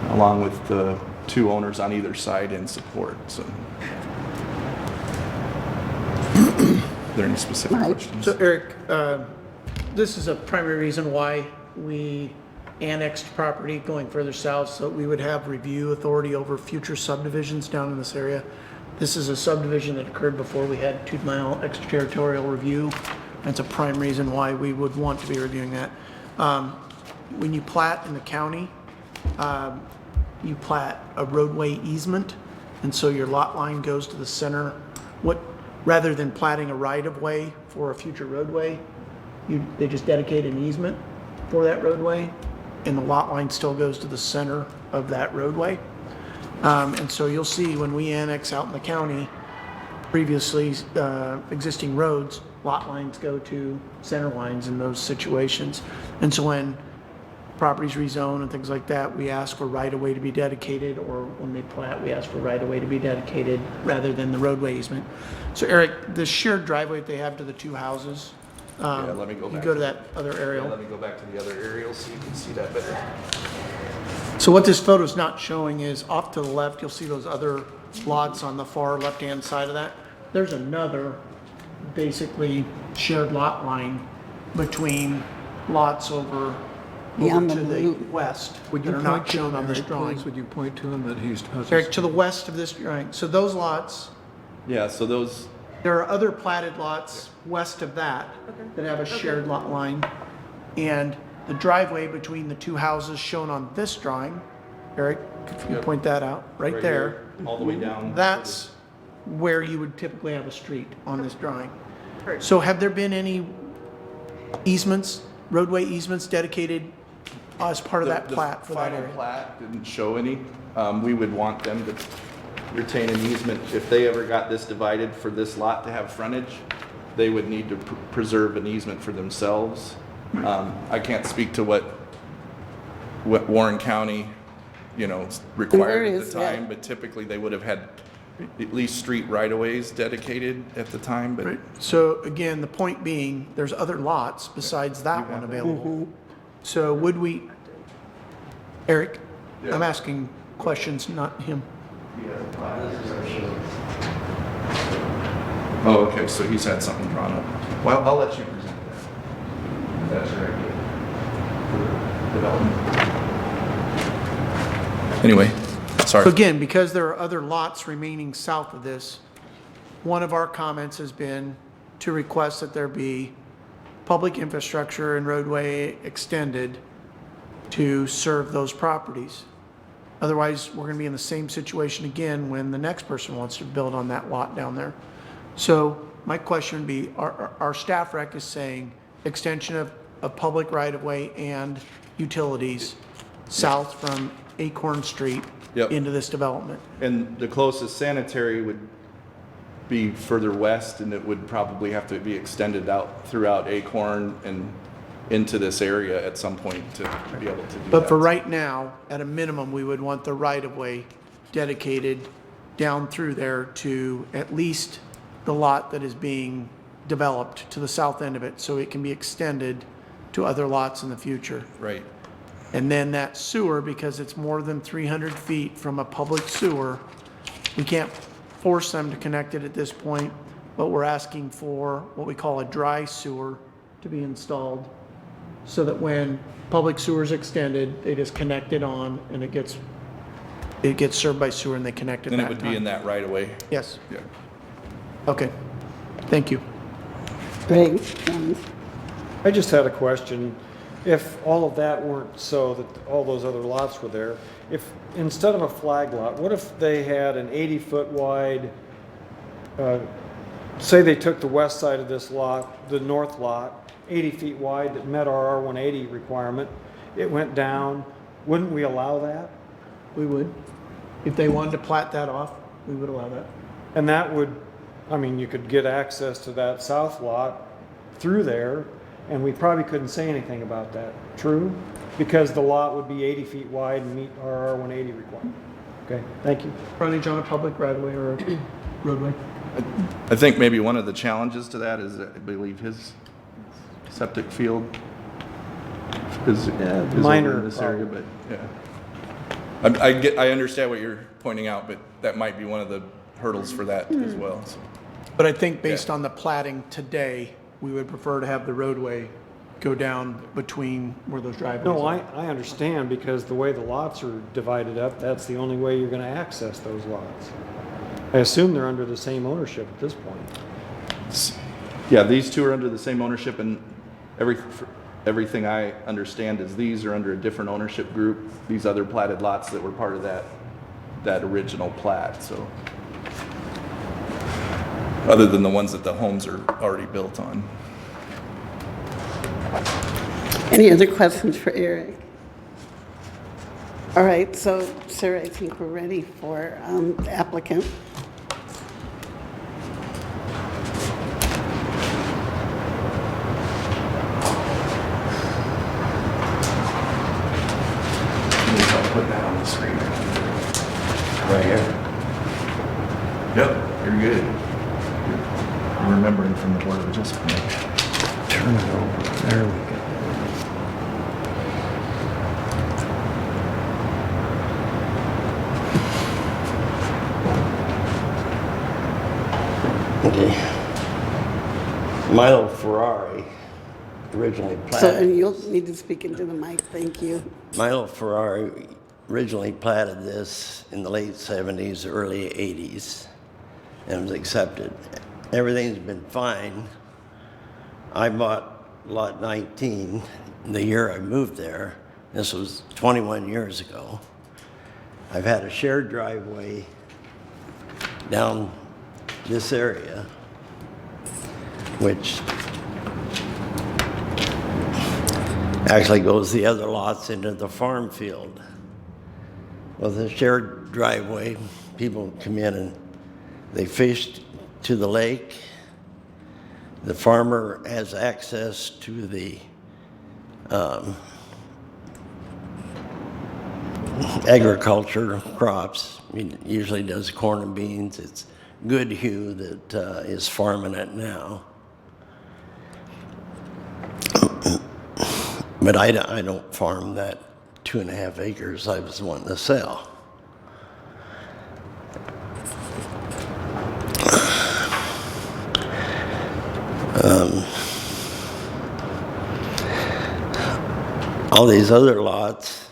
along with the two owners on either side in support. So, are there any specific questions? So Eric, this is a primary reason why we annexed property going further south, so we would have review authority over future subdivisions down in this area. This is a subdivision that occurred before we had 2 mile extraterritorial review. That's a prime reason why we would want to be reviewing that. When you plat in the county, you plat a roadway easement, and so your lot line goes to the center. Rather than platting a right-of-way for a future roadway, they just dedicate an easement for that roadway, and the lot line still goes to the center of that roadway. And so you'll see when we annex out in the county, previously existing roads, lot lines go to center lines in those situations. And so when properties rezone and things like that, we ask for right-of-way to be dedicated, or when they plat, we ask for right-of-way to be dedicated rather than the roadway easement. So Eric, the shared driveway that they have to the two houses, yeah, let me go back. You go to that other aerial. Yeah, let me go back to the other aerial so you can see that better. So what this photo's not showing is off to the left, you'll see those other lots on the far left-hand side of that. There's another basically shared lot line between lots over Beyond to the the blue. west Would that you are not point to shown on this Eric, drawing. please? Would you point to him that he's... Eric, to the west of this drawing. So those lots, Yeah, so those, there are other platted lots west of that that have a shared lot line. And the driveway between the two houses shown on this drawing, Eric, if you Yep. point that out, right there, here, all the way down. that's where you would typically have a street on this drawing. So have there been any easements, roadway easements dedicated as part of that plat for that The area? final plat didn't show any. We would want them to retain an easement. If they ever got this divided for this lot to have frontage, they would need to preserve an easement for themselves. I can't speak to what Warren County, required at the time, but typically they would have had at least street right-of-ways dedicated at the time, but. Right. So again, the point being, there's other lots besides that one available. So would we, Eric, I'm asking questions, not him. Oh, okay, so he's had something drawn up. Well, I'll let you present that. If that's your idea for development. Anyway, sorry. So again, because there are other lots remaining south of this, one of our comments has been to request that there be public infrastructure and roadway extended to serve those properties. Otherwise, we're gonna be in the same situation again when the next person wants to build on that lot down there. So my question would be, our staff rec is saying extension of public right-of-way and utilities south from Acorn Street Yep. into this development. And the closest sanitary would be further west, and it would probably have to be extended out throughout Acorn and into this area at some point to be able to do that. But for right now, at a minimum, we would want the right-of-way dedicated down through there to at least the lot that is being developed to the south end of it, so it can be extended to other lots in the future. Right. And then that sewer, because it's more than 300 feet from a public sewer, we can't force them to connect it at this point, but we're asking for what we call a dry sewer to be installed, so that when public sewer is extended, they just connect it on and it gets served by sewer and they connect it And that it would time. be in that right away. Yes. Yeah. Okay. Thank you. Greg? I just had a question. If all of that weren't so, that all those other lots were there, if instead of a flag lot, what if they had an 80-foot wide, say they took the west side of this lot, the north lot, 80 feet wide that met our R180 requirement, it went down, wouldn't we allow that? We would. If they wanted to plat that off, we would allow that. And that would, I mean, you could get access to that south lot through there, and we probably couldn't say anything about that. True? Because the lot would be 80 feet wide and meet our R180 requirement. Okay, thank you. Frontage on a public right-of-way or a roadway? I think maybe one of the challenges to that is that I believe his septic field is minor over in this area, but yeah. I understand what you're pointing out, but that might be one of the hurdles for that as well. So. But I think based on the platting today, we would prefer to have the roadway go down between where those driveways No, are. I understand, because the way the lots are divided up, that's the only way you're gonna access those lots. I assume they're under the same ownership at this point. Yeah, these two are under the same ownership, and everything I understand is these are under a different ownership group, these other platted lots that were part of that original plat, so. Other than the ones that the homes are already built on. Any other questions for Eric? All right, so Sarah, I think we're ready for the applicant. Put that on the screen. Right here. Yep, you're good. You're remembering from the Board of Adjustment. Turn it over. There we go. Okay. Milo Ferrari originally So, platted. and you'll need to speak into the mic, thank you. Milo Ferrari originally platted this in the late 70s, early 80s, and was accepted. Everything's been fine. I bought lot 19 the year I moved there. This was 21 years ago. I've had a shared driveway down this area, which actually goes the other lots into the farm field. With a shared driveway, people come in and they fish to the lake. The farmer has access to the agriculture crops. He usually does corn and beans. It's Goodhue that is farming it now. But I don't farm that 2.5 acres I was wanting to sell. all these other lots,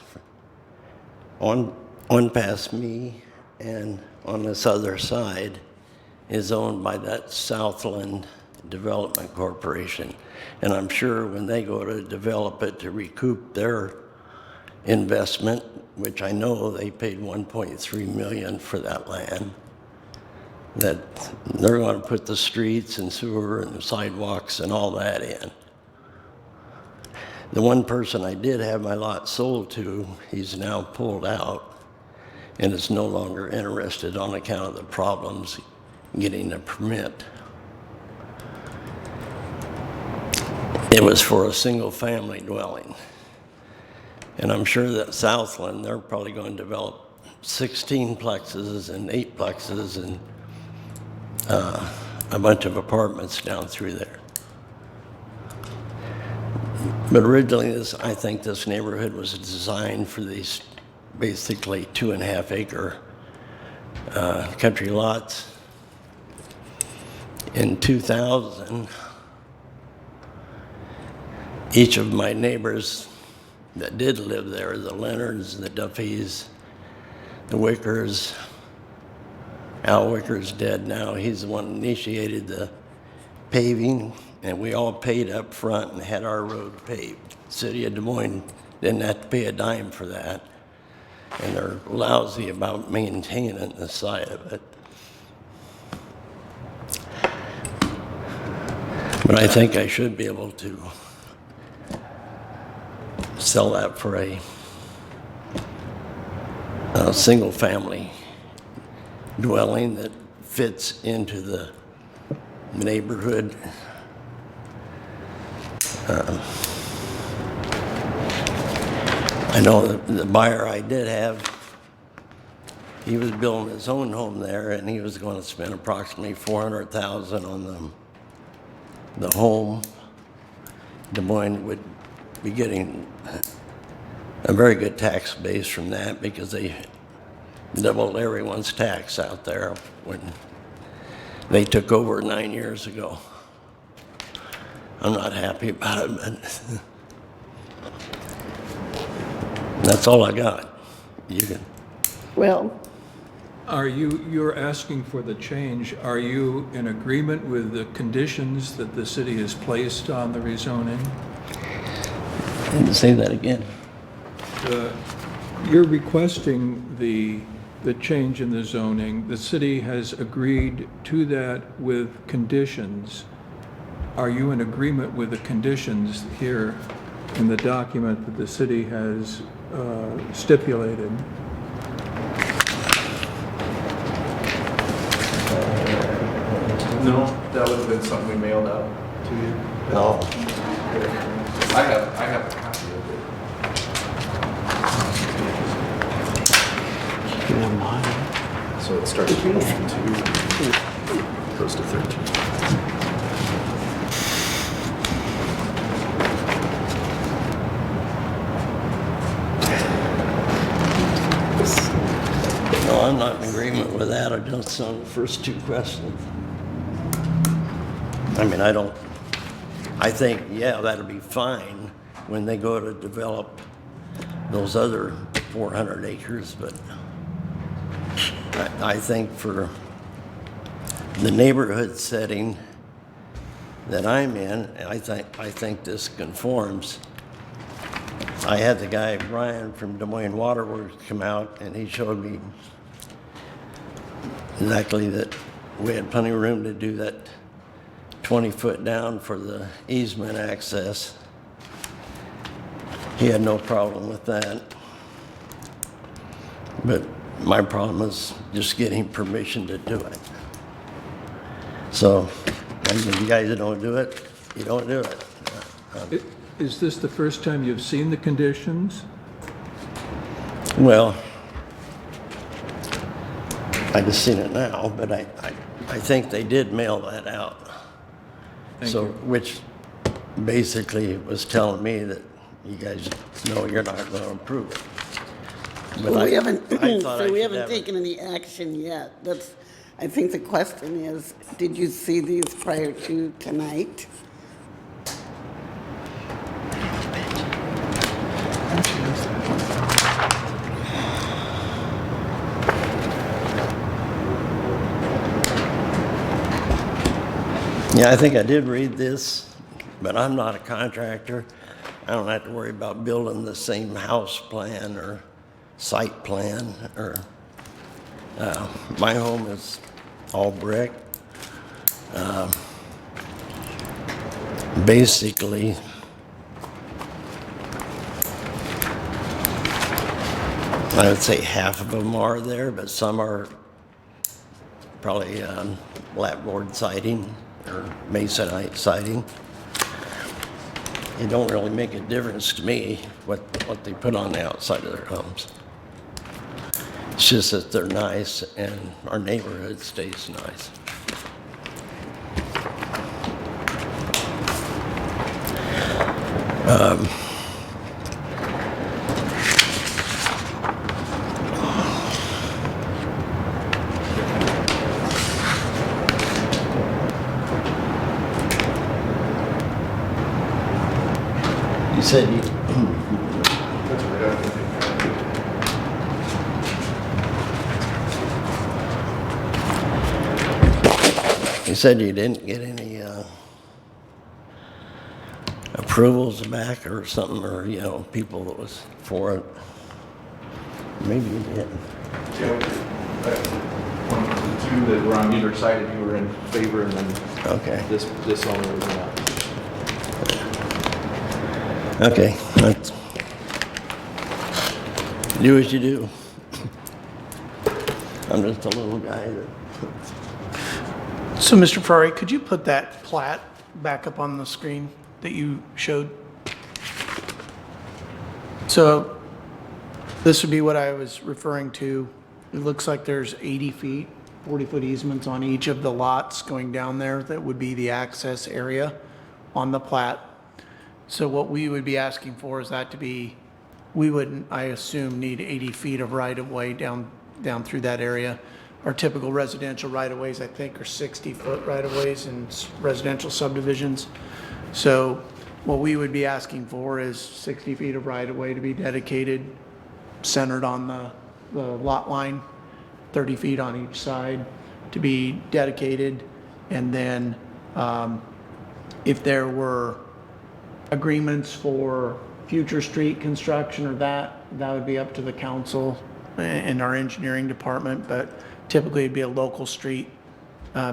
one past me and on this other side, is owned by that Southland Development Corporation. And I'm sure when they go to develop it to recoup their investment, which I know they paid $1.3 million for that land, that they're going to put the streets and sewer and sidewalks and all that in. The one person I did have my lot sold to, he's now pulled out and is no longer interested on account of the problems getting a permit. It was for a single-family dwelling. And I'm sure that Southland, they're probably going to develop 16 plexes and 8 plexes and a bunch of apartments down through there. But originally, I think this neighborhood was designed for these basically 2.5 acre country lots. In 2000, each of my neighbors that did live there, the Leonards, the Duffys, the Wickers, Al Wicker's dead now. He's the one who initiated the paving, and we all paid up front and had our road paved. City of Des Moines didn't have to pay a dime for that, and they're lousy about maintaining the side of it. But I think I should be able to sell that for a single-family dwelling that fits into the neighborhood. I know the buyer I did have, he was building his own home there, and he was going to spend approximately $400,000 on the home. Des Moines would be getting a very good tax base from that because they doubled everyone's tax out there when they took over 9 years ago. I'm not happy about it, but that's all I got. You can. Well, You're asking for the change. Are you in agreement with the conditions that the city has placed on the rezoning? Say that again. You're requesting the change in the zoning. The city has agreed to that with conditions. Are you in agreement with the conditions here in the document that the city has stipulated? No, that would have been something we mailed out to you. No. I have a copy of it. So it starts with 2, goes to 13. No, I'm not in agreement with that. I just on the first 2 questions. I mean, I think, yeah, that'll be fine when they go to develop those other 400 acres, but I think for the neighborhood setting that I'm in, I think this conforms. I had the guy, Brian from Des Moines Water Works, come out, and he showed me exactly that we had plenty of room to do that 20-foot down for the easement access. He had no problem with that. But my problem is just getting permission to do it. So, if you guys don't do it, you don't do it. Is this the first time you've seen the conditions? Well, I just seen it now, but I think they did mail that out. Which basically was telling me that you guys know you're not going to approve it. But well, we haven't have taken any action yet. I think the question is, did you see these prior to tonight? Yeah, I think I did read this, but I'm not a contractor. I don't have to worry about building the same house plan or site plan or, my home is all brick. Basically, I would say half of them are there, but some are probably lapboard siding or masonite siding. It don't really make a difference to me what they put on the outside of their homes. It's just that they're nice and our neighborhood stays nice. You said you said you didn't get any approvals back or something, or people that was for it. Maybe you did. One of the two that were on either side of you were in favor, and then this owner was not. Okay, do as you do. I'm just a little guy that. So, Mr. Ferrari, could you put that plat back up on the screen that you showed? So, this would be what I was referring to. It looks like there's 80 feet, 40-foot easements on each of the lots going down there. That would be the access area on the plat. So what we would be asking for is that to be, we wouldn't, I assume, need 80 feet of right-of-way down through that area. Our typical residential right-of-ways, I think, are 60-foot right-of-ways in residential subdivisions. So what we would be asking for is 60 feet of right-of-way to be dedicated, centered on the lot line, 30 feet on each side to be dedicated. And then if there were agreements for future street construction or that would be up to the council and our engineering department, but typically it'd be a local street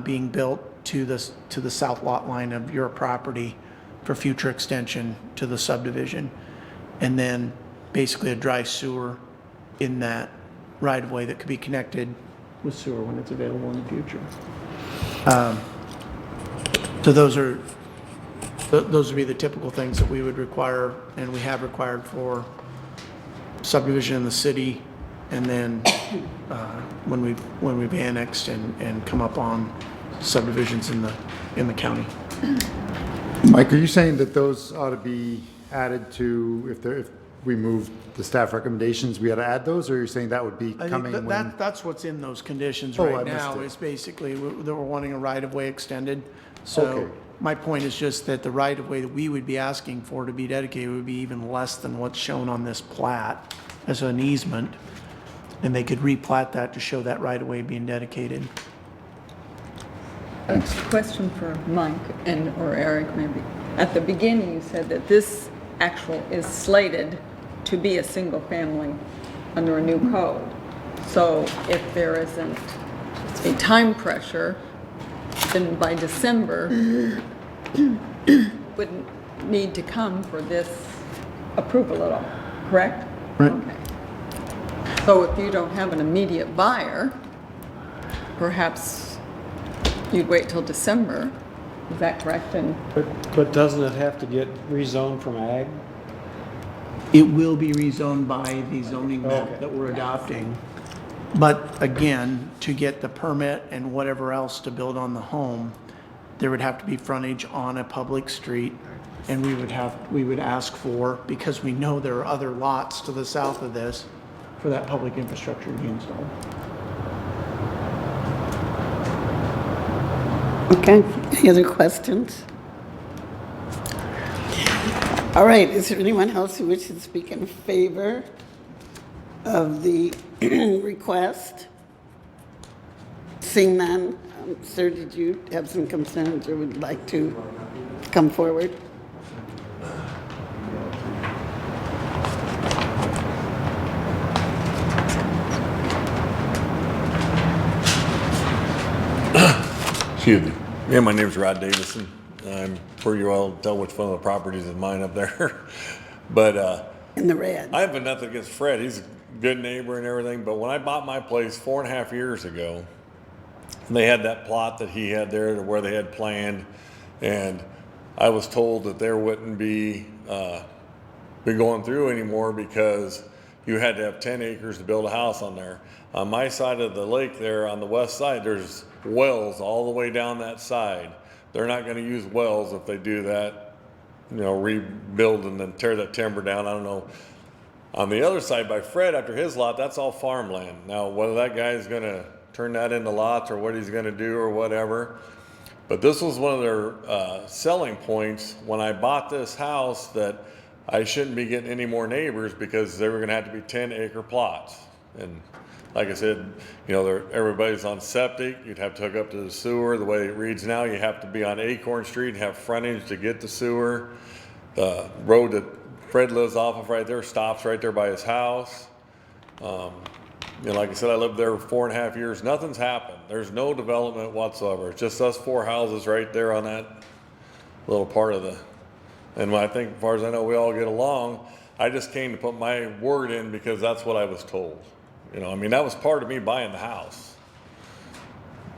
being built to the south lot line of your property for future extension to the subdivision. And then basically a dry sewer in that right of way that could be connected with sewer when it's available in the future. So those would be the typical things that we would require, and we have required for subdivision in the city, and then when we've annexed and come up on subdivisions in the county. Mike, are you saying that those ought to be added to, if we move the staff recommendations, we ought to add those, or you're saying that would be coming when? That's what's in those conditions Oh, right I missed now, it. is basically that we're wanting a right-of-way extended. So Okay. my point is just that the right-of-way that we would be asking for to be dedicated would be even less than what's shown on this plat as an easement. And they could replat that to show that right-of-way being dedicated. A question for Mike or Eric maybe. At the beginning, you said that this actual is slated to be a single family under a new code. So if there isn't a time pressure, then by December, wouldn't need to come for this approval at all, correct? Right. Okay. So if you don't have an immediate buyer, perhaps you'd wait till December, is that correct? And But doesn't it have to get rezoned from ag? It will be rezoned by the zoning map Okay. that we're adopting. But again, to get the permit and whatever else to build on the home, there would have to be frontage on a public street. And we would ask for, because we know there are other lots to the south of this, for that public infrastructure to be installed. Okay, any other questions? All right, is there anyone else who wishes to speak in favor of the request? Seeing none, Sir, did you have some concerns or would like to come forward? Excuse me. Yeah, my name's Rod Davison. I'm pretty well tell which one of the properties is mine up there. But in the red. I have nothing against Fred. He's a good neighbor and everything. But when I bought my place 4.5 years ago, they had that plot that he had there to where they had planned, and I was told that there wouldn't be going through anymore because you had to have 10 acres to build a house on there. On my side of the lake there on the west side, there's wells all the way down that side. They're not going to use wells if they do that, rebuild and then tear that timber down. I don't know. On the other side by Fred, after his lot, that's all farmland. Now, whether that guy is going to turn that into lots or what he's going to do or whatever. But this was one of their selling points when I bought this house, that I shouldn't be getting any more neighbors because they were going to have to be 10-acre plots. And like I said, everybody's on septic. You'd have to hook up to the sewer. The way it reads now, you have to be on Acorn Street and have frontage to get the sewer. The road that Fred lives off of right there stops right there by his house. Like I said, I lived there for 4.5 years. Nothing's happened. There's no development whatsoever. It's just us 4 houses right there on that little part of the, and I think as far as I know, we all get along. I just came to put my word in because that's what I was told. That was part of me buying the house.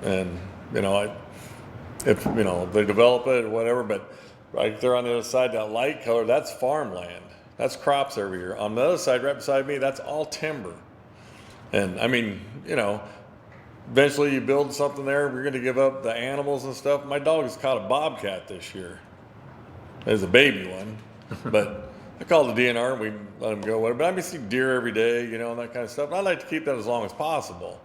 And, if they develop it or whatever, but right there on the other side, that light color, that's farmland. That's crops every year. On the other side, right beside me, that's all timber. And eventually you build something there, we're going to give up the animals and stuff. My dog has caught a bobcat this year. There's a baby one, but I called the DNR and we let him go. But I see deer every day, and that kind of stuff. And I'd like to keep that as long as possible.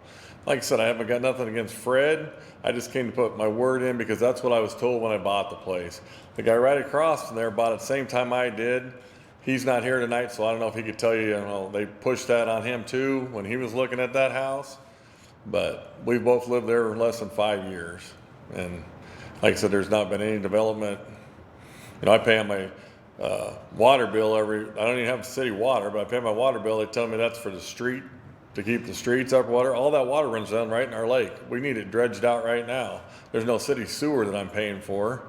Like I said, I haven't got nothing against Fred. I just came to put my word in because that's what I was told when I bought the place. The guy right across from there bought it the same time I did. He's not here tonight, so I don't know if he could tell you, they pushed that on him too when he was looking at that house. But we both lived there less than 5 years. And like I said, there's not been any development. I pay on my water bill I don't even have city water, but I pay my water bill. They tell me that's for the street, to keep the streets up water. All that water runs down right in our lake. We need it dredged out right now. There's no city sewer that I'm paying for.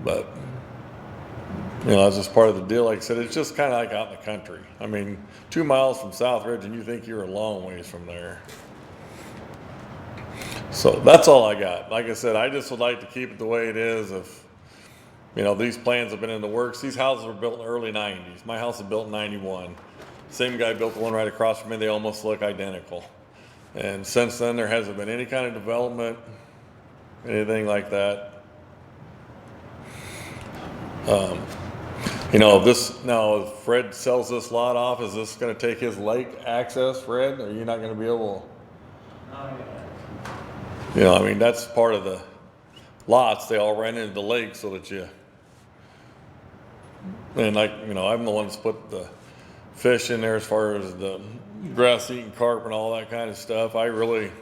But that's just part of the deal. Like I said, it's just kind of like out in the country. 2 miles from Southridge and you think you're a long ways from there. So that's all I got. Like I said, I just would like to keep it the way it is. If, these plans have been in the works. These houses were built in the early 90s. My house was built in 91. Same guy built the one right across from me. They almost look identical. And since then, there hasn't been any kind of development, anything like that. If Fred sells this lot off, is this going to take his lake access, Fred? Are you not going to be able? That's part of the lots. They all ran into the lake so that I'm the one that's put the fish in there as far as the grass-eating carp and all that kind of stuff. I really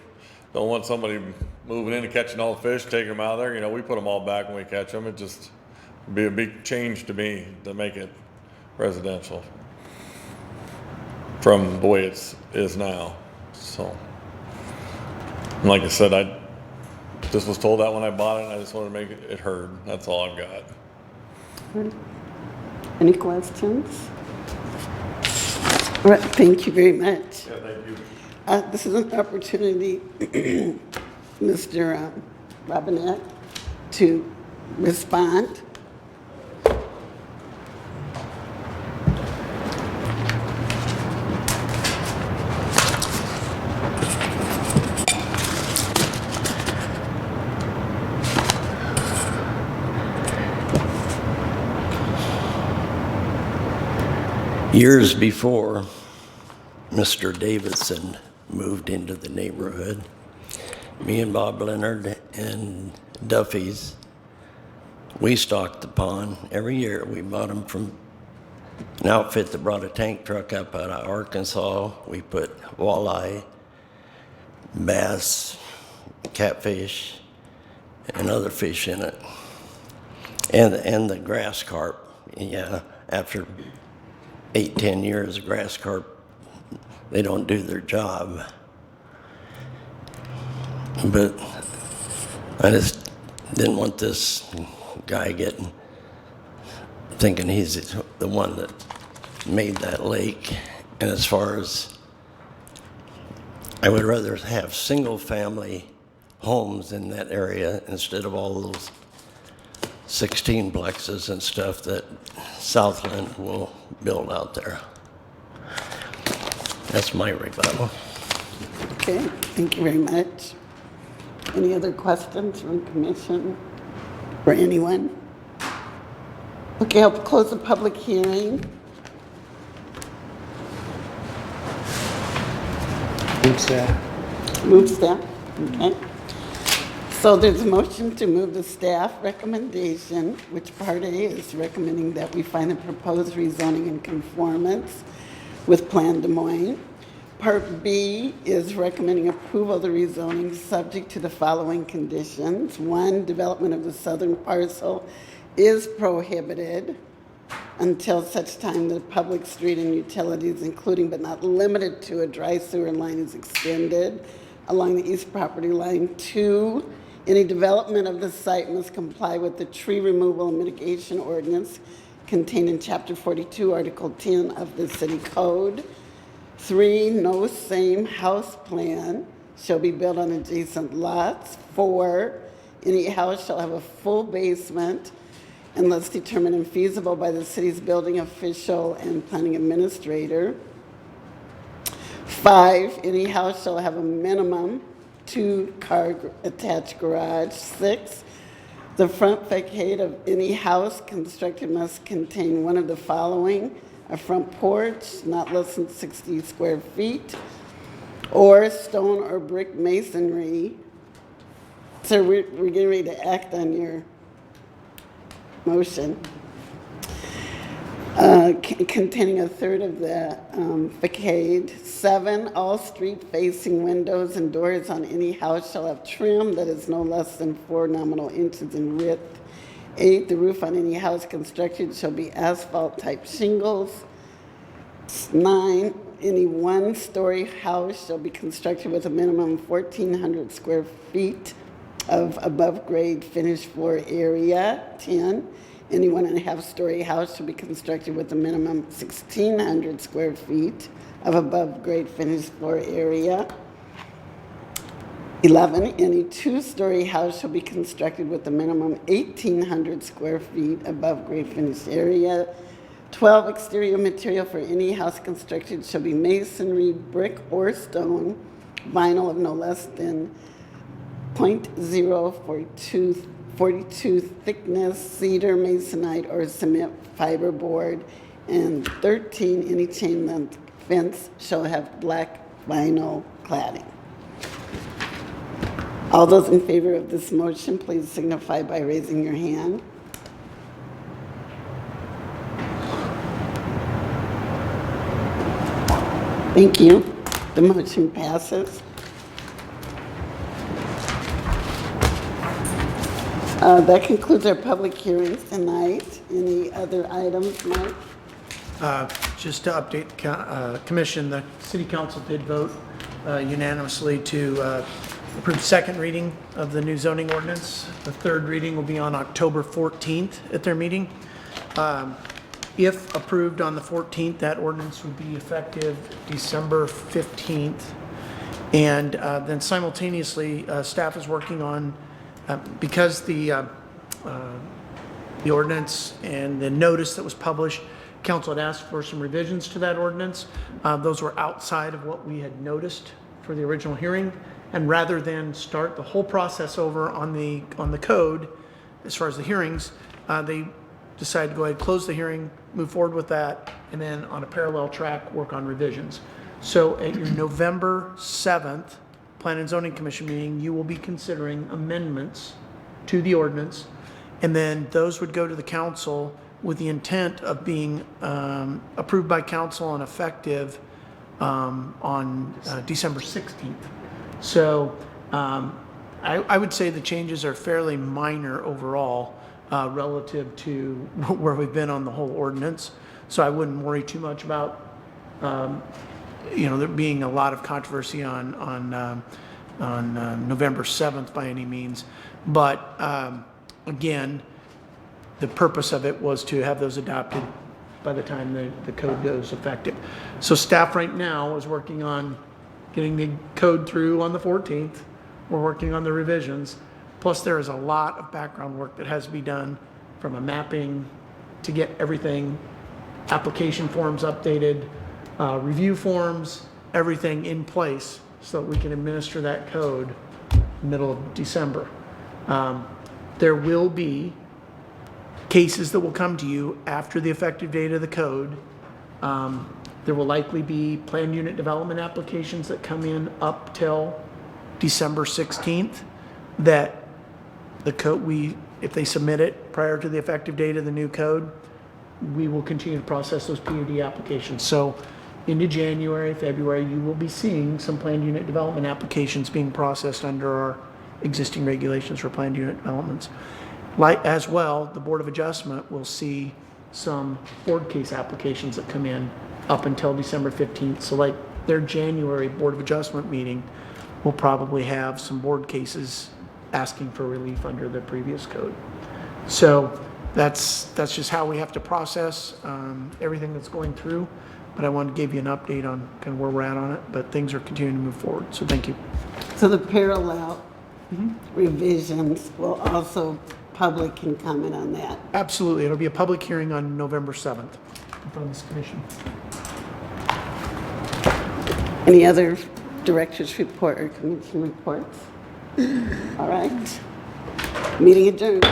don't want somebody moving in and catching all the fish, taking them out of there. We put them all back when we catch them. It just be a big change to me to make it residential from the way it is now. So, like I said, I just was told that when I bought it, and I just wanted to make it heard. That's all I've got. Good. Any questions? All right, thank you very much. Yeah, thank you. This is an opportunity, Mr. Robinette, to respond. Years before Mr. Davidson moved into the neighborhood, me and Bob Leonard and Duffy's, we stocked the pond every year. We bought them from an outfit that brought a tank truck up out of Arkansas. We put walleye, bass, catfish and other fish in it. And the grass carp, yeah, after 8-10 years, grass carp, they don't do their job. But I just didn't want this guy thinking he's the one that made that lake. And as far as, I would rather have single-family homes in that area instead of all those 16 plexes and stuff that Southland will build out there. That's my rebuttal. Okay, thank you very much. Any other questions from the commission or anyone? Okay, I'll close the public hearing. Move staff. Move staff, okay. So there's a motion to move the staff recommendation, which part A is recommending that we find the proposed rezoning in conformance with Plan Des Moines. Part B is recommending approval of the rezoning subject to the following conditions. 1, development of the southern parcel is prohibited until such time that public street and utilities, including but not limited to a dry sewer line, is extended along the east property line. 2, any development of the site must comply with the tree removal and mitigation ordinance contained in Chapter 42, Article 10 of the City Code. 3, no same house plan shall be built on adjacent lots. 4, any house shall have a full basement unless determined infeasible by the city's building official and planning administrator. 5, any house shall have a minimum 2-car attached garage. 6, the front facade of any house constructed must contain one of the following: a front porch not less than 60 square feet, or stone or brick masonry. So we're getting ready to act on your motion. Containing a third of the facade. 7, all street-facing windows and doors on any house shall have trim that is no less than 4 nominal inches in width. 8, the roof on any house constructed shall be asphalt-type shingles. 9, any one-story house shall be constructed with a minimum of 1,400 square feet of above-grade finished floor area. 10, any 1.5-story house shall be constructed with a minimum 1,600 square feet of above-grade finished floor area. 11, any 2-story house shall be constructed with a minimum 1,800 square feet above grade finished area. 12, exterior material for any house constructed shall be masonry, brick, or stone, vinyl of no less than 0.042 thickness, cedar, masonite, or cement fiber board. And 13, any chain link fence shall have black vinyl cladding. All those in favor of this motion, please signify by raising your hand. Thank you. The motion passes. That concludes our public hearings tonight. Any other items, Mike? Just to update the commission, the city council did vote unanimously to approve second reading of the new zoning ordinance. The third reading will be on October 14th at their meeting. If approved on the 14th, that ordinance would be effective December 15th. And then simultaneously, staff is working on, because the ordinance and the notice that was published, council had asked for some revisions to that ordinance. Those were outside of what we had noticed for the original hearing. And rather than start the whole process over on the code, as far as the hearings, they decided to go ahead, close the hearing, move forward with that, and then on a parallel track, work on revisions. So at your November 7th Plan and Zoning Commission meeting, you will be considering amendments to the ordinance, and then those would go to the council with the intent of being approved by council and effective on December 16th. So I would say the changes are fairly minor overall relative to where we've been on the whole ordinance. So I wouldn't worry too much about, there being a lot of controversy on November 7th by any means. But again, the purpose of it was to have those adopted by the time the code goes effective. So staff right now is working on getting the code through on the 14th. We're working on the revisions. Plus there is a lot of background work that has to be done from a mapping to get everything, application forms updated, review forms, everything in place so that we can administer that code middle of December. There will be cases that will come to you after the effective date of the code. There will likely be planned unit development applications that come in up till December 16th that the code, if they submit it prior to the effective date of the new code, we will continue to process those PUD applications. So into January, February, you will be seeing some planned unit development applications being processed under our existing regulations for planned unit developments. Like as well, the Board of Adjustment will see some board case applications that come in up until December 15th. So like their January Board of Adjustment meeting will probably have some board cases asking for relief under the previous code. So that's just how we have to process everything that's going through. But I wanted to give you an update on kind of where we're at on it, but things are continuing to move forward. So thank you. So the parallel revisions will also, public can comment on that. Absolutely. It'll be a public hearing on November 7th in front of this commission. Any other director's report or commission reports? All right. Meeting adjourned.